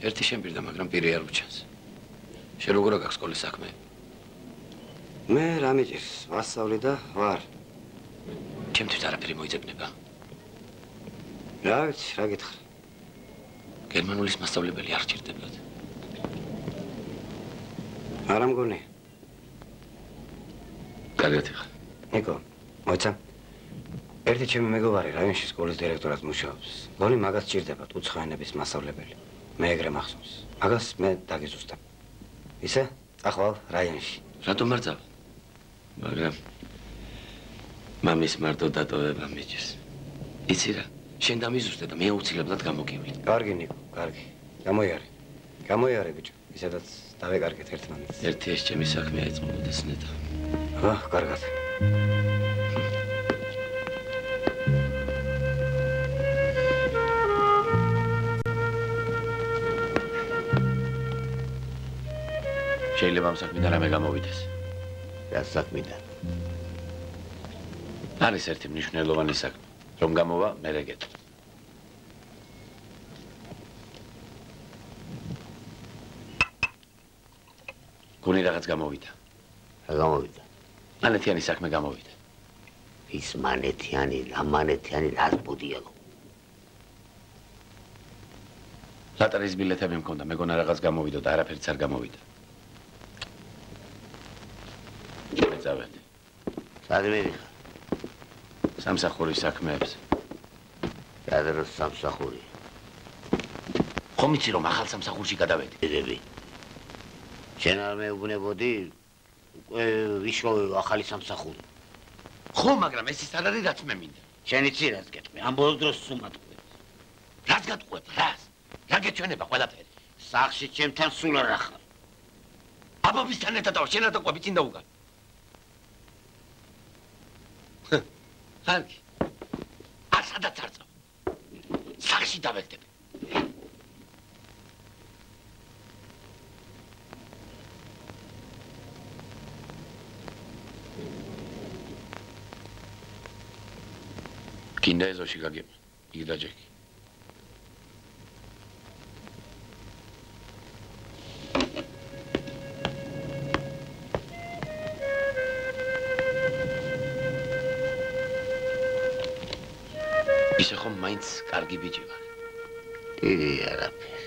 ერთი შემპირდა, მაგრამ პირი არ უჩანს. შენ როგორ აქვს სკოლის საქმე? მე რა მიჭირს? ვასწავლი და ვარ. ჩემთვის არაფერი მოიძებნება. რა ვიცი, რა გითხრა? გერმანულის მასწავლებელი არ ჭირდებათ. არა მგონი. კარგად იხარ. ნიკო, მოიცა. ერთი ჩემი მეგობარი რაიონში სკოლის დირექტორად მუშაობს. გონი მაგას ჭირდებათ უცხოენების მასწავლებელი. მე ეგრე მახსოვს. მაგას მე დაგიზუსტებ. ისე? ახვალ რაიონში. რატომ არ წავა? მაგრამ მამის მარტო დატოვება მიჭირს. იცი რა? შენ დამიზუსტე და მე აუცილებლად გამოგივიდე. კარგი ნიკო, კარგი. გამოიარე ბიჭო. ისედაც დავეკარგეთ ერთმანეთს. ერთი ეს ჩემი საქმე აიწყობოდეს ნეტა. ხო, კარგად. შეიძლება ამ საქმიდან რამე გამოვიდეს. რა საქმიდან? არის ერთი მნიშვნელოვანი საქმე. რომ გამოვა, მე რეგეთ. გონი რაღაც გამოვიდა. რა გამოვიდა? მანეთიანი საქმე გამოვიდა. ის მანეთიანი, ამანეთიანი რას ბუდიალო? ლატარის ბილეთები მქონდა, მეგონა რაღაც გამოვიდა და არაფერიც არ გამოვიდა. წავედი. სად მერიხარ? სამსახურის საქმეებს. რა დროს სამსახური? ხომ იცი რომ ახალ სამსახურში გადავედი? დედები. შენ არ მეუბნებოდი უკვე ვიშოვე ახალი სამსახური. ხო, მაგრამ ეს ის არ არის რაც მე მინდა. შენ იცი რაც გეტყვი, ამ ბოლო დროს სუმატყვი. რაც გატყვებ, რას? რა გეჩვენება ყველაფერი? სახში ჩემთან სულ არ ახარ. აბაბისთან ერთად ვარ, შენად ყვები წინ დაუგან. კარგი. ასადაც არ წავ. სახში დავედგები. კიდე ეზოში გაგება. იქ დაჯექი. ისე ხომ მაინც კარგი ბიჭი ვარ. დიდი არაფერი.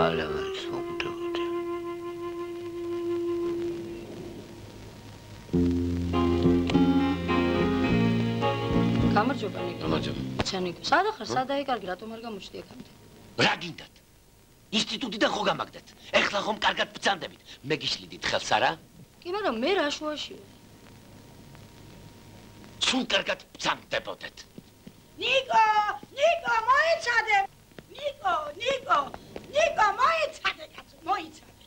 ალევარის მომდოდი. გამარჯობა ნიკო. გამარჯობა. ცენიკო, სადა ხარ? სადაა კარგი, რატომ არ გამოჩდი აქამდე? რა გინდათ? ინსტიტუტიდან ხო გამაგდეთ? ეხლა ხომ კარგად ბრძანდებით. მე გიშლიდით ხელს არა? კი, მაგრამ მე რა შუაში ვარ? სულ კარგად ბრძანდებოდეთ. ნიკო, მოიცადე. ნიკო, მოიცადე კაცო, მოიცადე.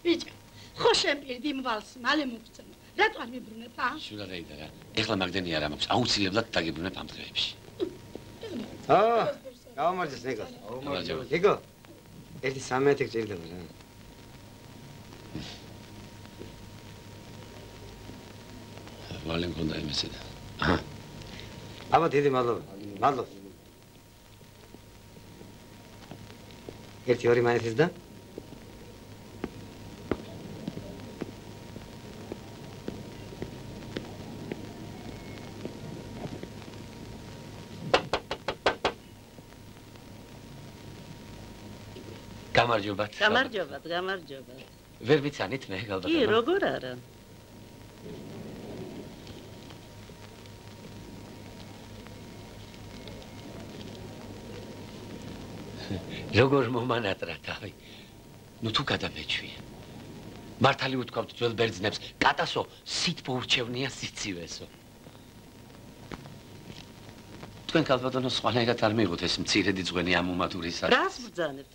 ბიჭო, ხო შენ პირდი მვალს მალე მოგწევ. რატო არ მიბრუნებ ა? შულა გაიდა რა. ეხლა მაგდენი არ ამაქვს. აუცილებლად დაგიბრუნებ ამ დღეებში. გამარჯოს ნიკო. გამარჯობა. ნიკო. ერთი 13 გჭირდება რა. ვალე მქონდა იმესე და. აბა დიდი მადლობა. ერთი ორი მაინც და გამარჯობათ. გამარჯობა. ვერ ვიცანით მე გალბატონო. კი, როგორ არა? როგორ მომანატრა თავი. ნუ თუ გადამეჩვია. მართალი უთქვამთ ძველ ბერძნებს, კატასო სითბო ურჩევნია სიცივესო. თქვენ გალბატონო სხვანაირად არ მიიღოთ ეს მცირედი ძღვენი ამ უმათურისა. რას ბრძანებთ?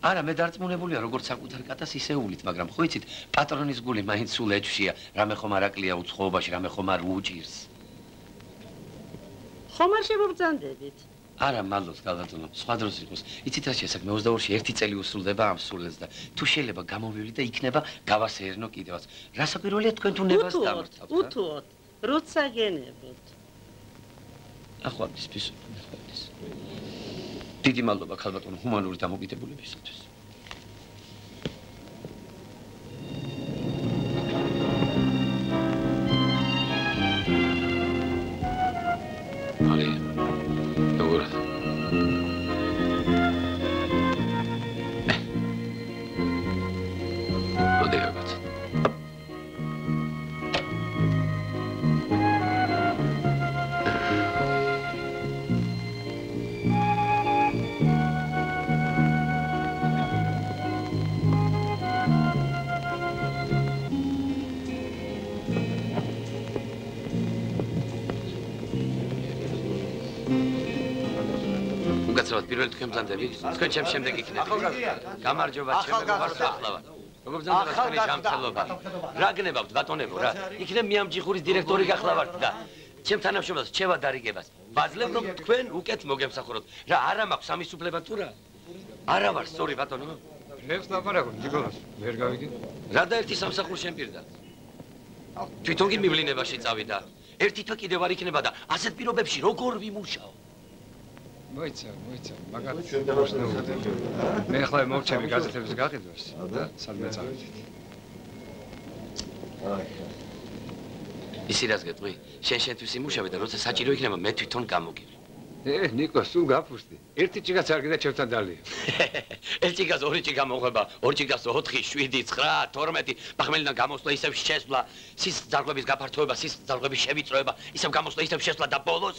არა, მე დარწმუნებულია, როგორც საკუთარ კატას ისეულით, მაგრამ ხო იცით, პატრონის გული მაინც სულ ეჭვშია, რამე ხომ არ აკლია უცხოობაში, რამე ხომ არ უჭირს. ხომ არ შემობრძანდებით? არა, მადლობთ გალბატონო, სხვა დროს იყოს. იცით რა შესაძლოა, 22-ში ერთი წელი უსრულდება ამ სულელს და თუ შეიძლება გამოვივლი და იქნება გავასეერნო კიდევაც. რასაკვირველია თქვენ თუ ნებას დამართავთ. უთუოდ, როცა გენებოთ. ახვამდის ფისო. დიდი მადლობა გალბატონო, ჰუმანური დამოკიდებულებისათვის. ალი როგორ მოდელობთ გაცრავთ პირველ თქვენ ბრძანდები თქვენ ჩემს შემდეგ იქნებით გამარჯობა ჩემ მეგობარს ახლავარ როგორ ბრძანდება თქვენი ჯანმრთელობა რა გნებავთ ბატონებო რა იქნებ მე ამ ჯიხურის დირექტორი გახლავართ და ჩემ თანამშრომელს რჩევა დარიგებას ვაძლევ რომ თქვენ უკეთ მოგემსახუროთ რა არა მაქვს ამის უფლება თუ რა არა ვარ სწორი ბატონო ნებს ლაპარაკობ ნიკოლას ვერ გავიგე რა და ერთი სამსახურ შემპირდა თვითონ კი მივლინებაში წავიდა ერთი თვე კიდევ არ იქნება და ასეთ პირობებში როგორ ვიმუშაო მოიცა მაგათ შემოშნეულობდი მე ახლა მოვჩები გაზეთების გაყიდვას და სადმე წავედით ისი რას გეტყვი შენთვის იმუშავე და როცა საჭირო იქნება მე თვითონ გამოგივლი ნიკო სულ გაფუსტი ერთი ჭიგაც არ გინდა ჩემთან დალია ერთ ჭიგას ორი ჭიგა მოხვება ორ ჭიგას 4 7 9 12 ბახმელიდან გამოსვლა ისევ შესვლა სის ძარღვების გაფართოება სის ძარღვების შევიწროება ისევ გამოსვლა ისევ შესვლა და ბოლოს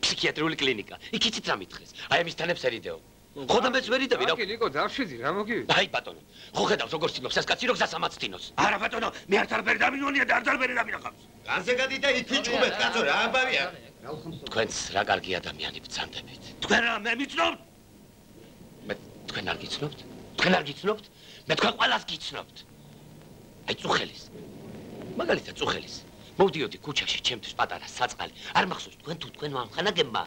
ფსიქიატრიული კლინიკა. იქ იცით რა მითხეს? აი ამის თანებს ერიდეო. ხო და მეც ვერიდები რა. კი ნიკო დავშვიდი რა მოგივიდა? აი ბატონო. ხო ხედავს როგორ ცდილობს ეს კაცი რო გზას ამაცდინოს. არა ბატონო, მე არ თარბერი დამინონია და არ თარბერი დამინახავს. განზე გადი და იქ იჭუბეთ კაცო რა ამბავია? თქვენც რა კარგი ადამიანი ბრძანდებით. თქვენ რა მე მიცნობთ? მე თქვენ არ გიცნობთ? თქვენ არ გიცნობთ? მე თქვენ ყველას გიცნობთ. აი წუხელის. მაგალითად წუხელის. მოვდიოდი ქუჩაში ჩემთვის პატარა საწყალი არ მახსოვს თქვენ თუ თქვენ ამხანაგებმა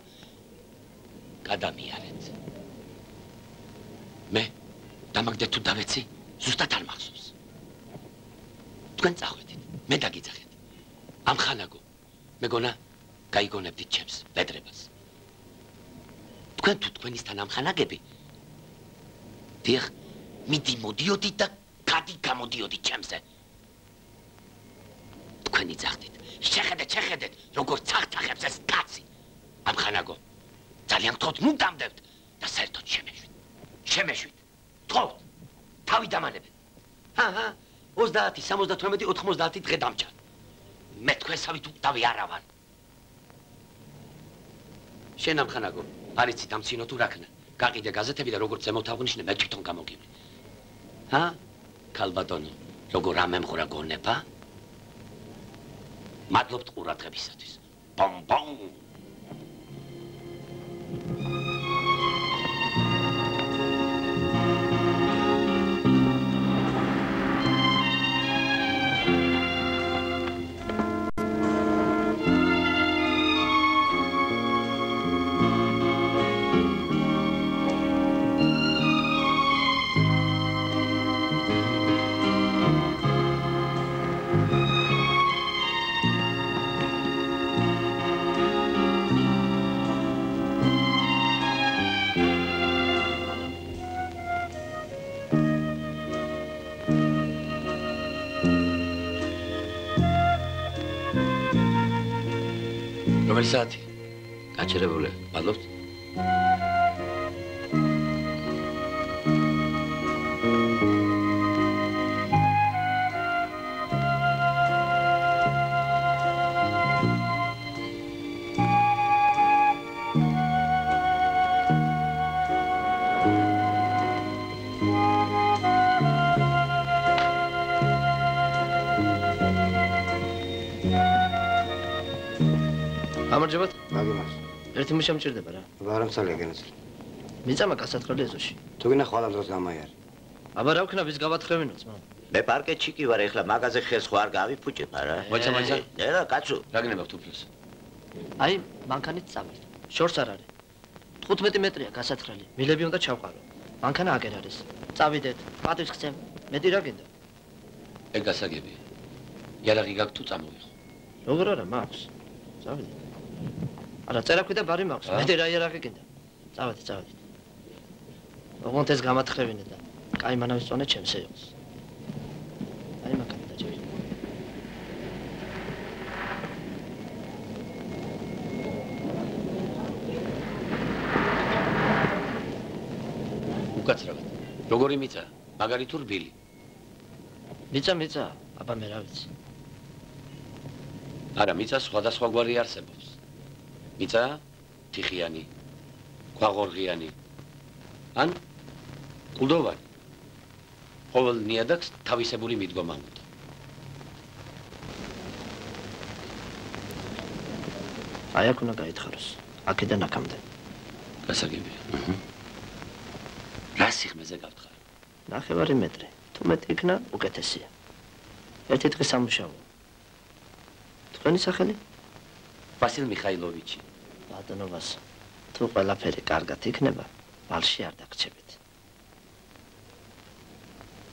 გადამიარეთ მე დამაგდეთ თუ დავეცი ზუსტად არ მახსოვს თქვენ წახვედით მე დაგიძახეთ ამხანაგო მეგონა გაიგონებდით ჩემს ვედრებას თქვენ თუ თქვენისთან ამხანაგები დიახ მიდი მოდიოდით და გადი გამოდიოდით ჩემზე თქვენი ძახდით. შეხედეთ, როგორ ცახცახებს ეს კაცი. ამხანაგო. ძალიან გთხოვთ, ნუ დამდებთ და საერთოდ შემეშვით. შემეშვით. თხოვთ. თავი დამანებენ. ჰა, 30, 78, 90 დღე დამჭარ. მე თქვენსავით უკდავი არა ვარ. შენ ამხანაგო, არ იცი დამცინო თუ რა ქნა. გაყიდე გაზეთები და როგორც ზემოთ აღნიშნე, მე თვითონ გამოგივლი. ჰა? ქალბატონო, როგორ ამემხრა გონება? მადლობთ ყურადღებისათვის. ბომ. რომელი საათი? გაჩერებული, მადლობთ. გამარჯობათ. მაგიმას. ერთი მუშა მჭირდება რა. ვარამ ძალიან გენაცვლ. მიწამა გასათხრელი ეზოში. თუ გინდა ხვალ დროს გამაიარე. აბა რა ვქნა ვის გავათხრევინო ძმა? მე პარკეთში კი ვარ, ეხლა მაგაზე ხელს ხო არ გავიფუჭებ არა? მოიცა. ერა კაცო. რა გნებავთ უფლოს? აი, მანქანით წავიდე. შორს არ არის. 15 მეტრია გასათხრელი. მილები უნდა ჩავყარო. მანქანა აგერ არის. წავიდეთ. პატრის ხცემ. მეტი რა გინდა? ეგ გასაგებია. იარაღი გაქვს თუ წამოვიხო? როგორ არა მაქვს? წავიდე. არა, წერაქვი და ბარი მაქვს. მეტი რა იარაღი გინდა? წავიდე. ოღონდ ეს გამათხრევინე და კაი მანავის წონე ჩემს ეოს. აი მანქანა დაჭერე. უკაცრავად. როგორი მიწა? მაგარი თუ რბილი? მიწა, აბა მე რა ვიცი. არა, მიწა სხვადასხვაგვარი არსებობს. მიწა თიხიანი, ქვაღორღიანი. ან კულდოვანი. ყოველ ნიადაგს თავისებური მიდგომა უნდა. აი აქ უნდა გაითხაროს. აქედან აქამდე. გასაგებია. რა სიღრმეზე გავთხარ? 9 მეტრი. თუ მეტი იქნა, უკეთესია. ერთი დღე სამუშაო. თქვენი სახელი? ვასილ მიხაილოვიჩი. ბატონობას. თუ ყველაფერი კარგად იქნება, ბალში არ დაგრჩებით.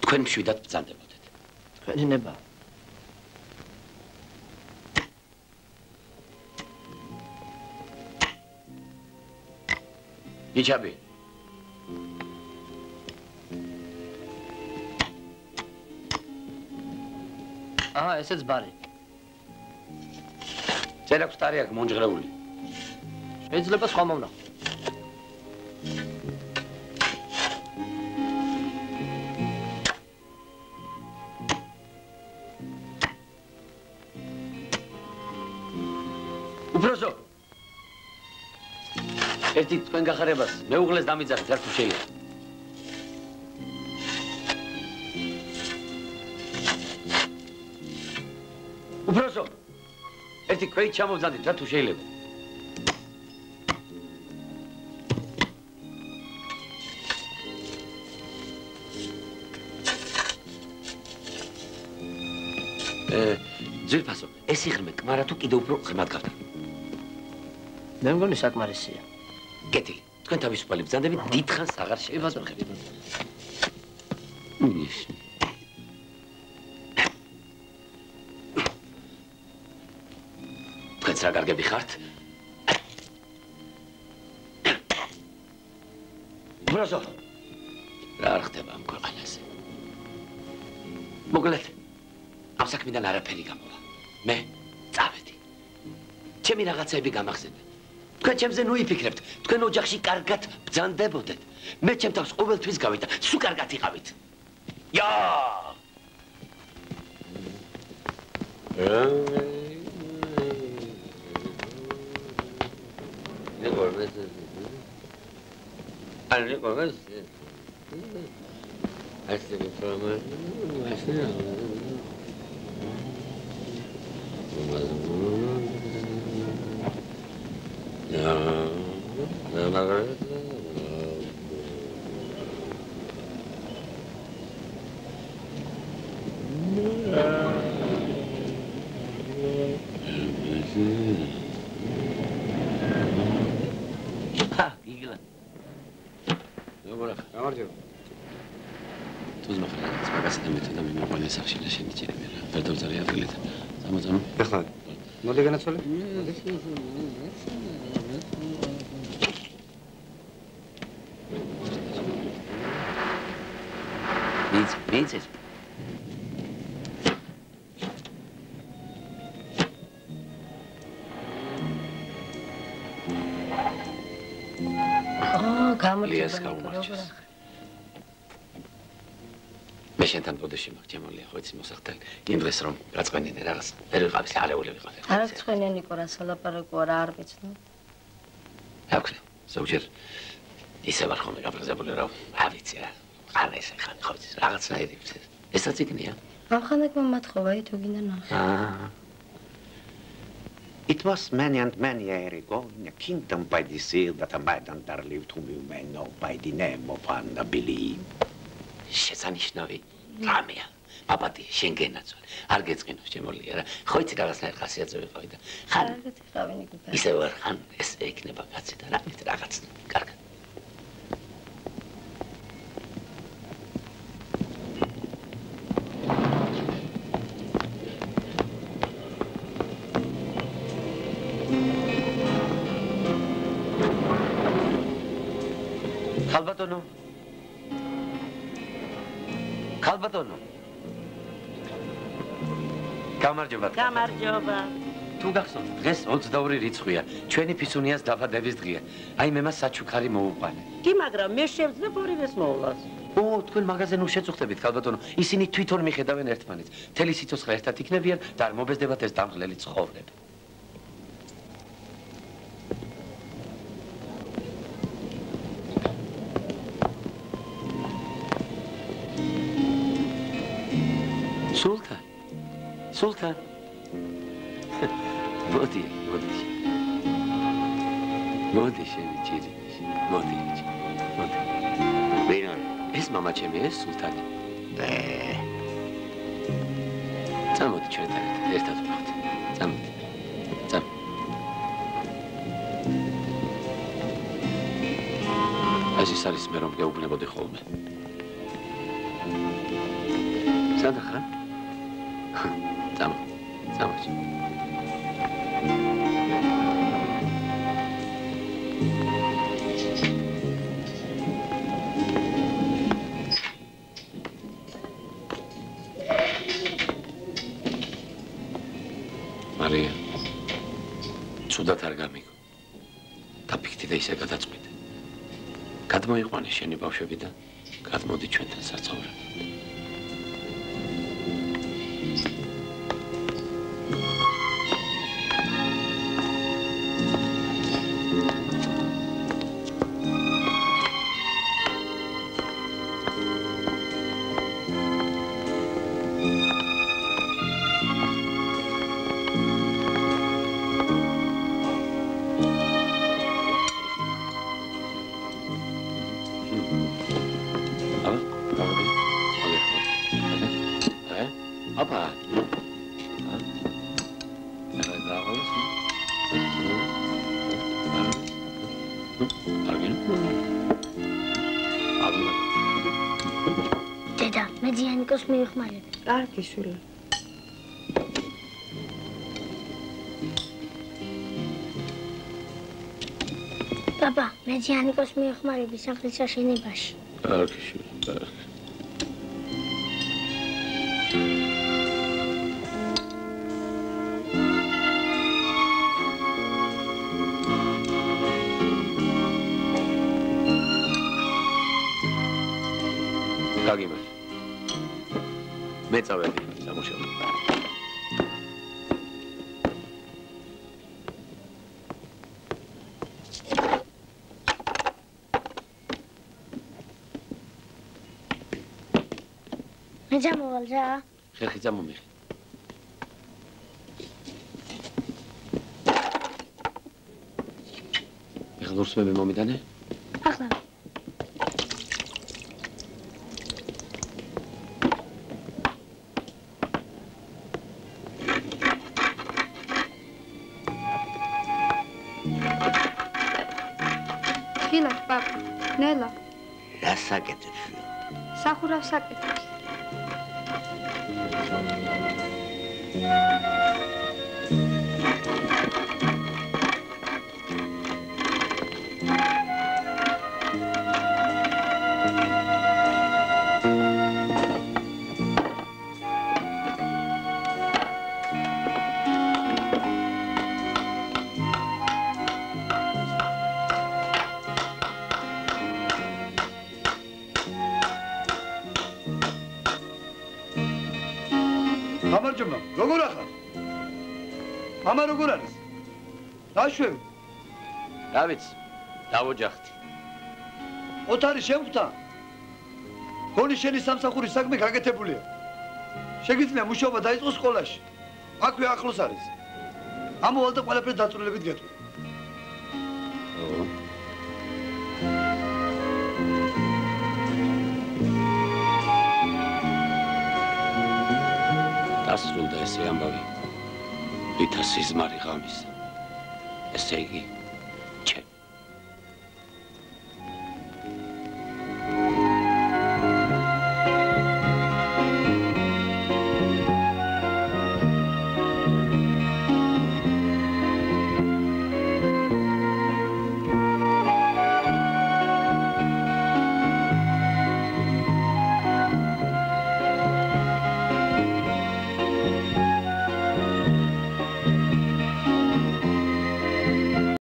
თქვენ მშვიდად ბრძანდებოდეთ. თქვენი ნება. იჩაბი. ესეც ბარი. წერაქვს ტარი აქ მონჯღრეული. შეიძლება სხვა მომნახო. უფროსო. ერთი თქვენ გახარებას მეუღლეს დამიძახეთ, რა თუ შეიძლება. უფროსო. ერთი ქვით ჩამოვძანდით, რა თუ შეიძლება. ძვირფასო, ეს იღრმე კმარა თუ კიდევ უფრო ღრმად გავდა. მე მგონი საკმარისია. კეთილი, თქვენ თავისუფალი ბრძანდებით დიდხანს აღარ შევასწრებთ. თქვენც რა კარგები ხართ? ბრაზო, რა არ ხდება ამ ქვეყანაზე? მოგლეთ, ამ საქმიდან არაფერი გამოვა. მე წავედი. ჩემი რაღაცები გამახსენდა. თქვენ ჩემზე ნუ იფიქრებთ. თქვენ ოჯახში კარგად ბრძანდებოდეთ. მე ჩემ თავს ყოველთვის გავით და სულ კარგად იყავით. ია! მოდი განაცვალე. მიცეს. გამარჯობა. მე შენთან ბოდიში მაქვს ჩემოლია, ხო იცი მოსახდელი. იმ დღეს რომ გაწყენინე რაღაც, ვერ ვიყავი, არეული ვიყავი. არა წვენია ნიკო რა სალაპარაკო არ ვიცნო. აქვს, ზოგჯერ ისე ვარ ხოლმე გაფრთხილებული რომ არ ვიცი რა. არ ესე ხან ხო იცი რაღაცნაირი ვიცი. ესაც იქნია. ახანაკმა მათხოვა თუ გინდა ნახე. It was many and many years ago in a kingdom by the sea that a maiden there lived whom you may know by the name of Anna Billy. შესანიშნავი რამეა. აბატი, შენ გენაცვალე. არ გეწყინოს ჩემოლია რა. ხო იცი რაღაცნაირ ხასიათზე ვიყავი და ხან კარგად იყავი ნიკო. ისე ვარ ხან ეს ექნება კაცი და რაღაც კარგად. ხალბატონო ხალბატონო გამარჯობა გამარჯობა თუ გახსოვთ დღეს 22 რიცხვია ჩვენი ფისუნიას დაბადების დღეა აი მე მას საჩუქარი მოუყვანე კი მაგრამ მე შევძლებ ორივეს მოვლას ო თქვენ მაღაზიაზე ნუ შეწუხდებით ხალბატონო ისინი თვითონ მიხედავენ ერთმანეთს მთელი სიცოცხლე ერთად იქნებიან და არ მობეზდებათ ეს დამღლელი ცხოვრება Sultan. Modi. Modi შენი ჭირი. Modi. ვინ არის? ეს мама ჩემი, ეს სულთანი. წამოდი ჩვენ ერთად ვიყავთ. წამოდი. ეს არის მე რომ გეუბნებოდი ხოლმე. სადა ხარ? Vamos. Maria, ცუდად არ გამიგო. დაფიქრდი და ისე გადაწყვიტე. გადმოიყვანე შენი ბავშვები და გადმოდი ჩვენთან საცხოვრებლად. კარგი შვილი. Papa, მე ძიანიკოს მიეხმარები სახლის აშენებაში. კარგი შვილი, კარგი. გაგიმართ. მე წავედი სამუშაო. მე ჩამოვალ რა. ხერხი წამომიღე. ეხლა რუსმები მომიდანე? ახლა. გილა, პაპა, ნელა. რა საკეთებს? სახურავს საკეთებს. გამარჯობა, როგორ ახარ? მამა როგორ არის? დაშვები. რა ვიცი, დავოჯახდი. ოთარი შემხვდა. გონი შენი სამსახურის საქმე გაკეთებულია. შეგიძლია მუშაობა დაიწყო სკოლაში. აქვე ახლოს არის. ამოვალ და ყველაფერს დაწვრილებით გეტყვი. დასრულდა ესე ამბავი. ვითა სიზმარი ღამის. ესე იგი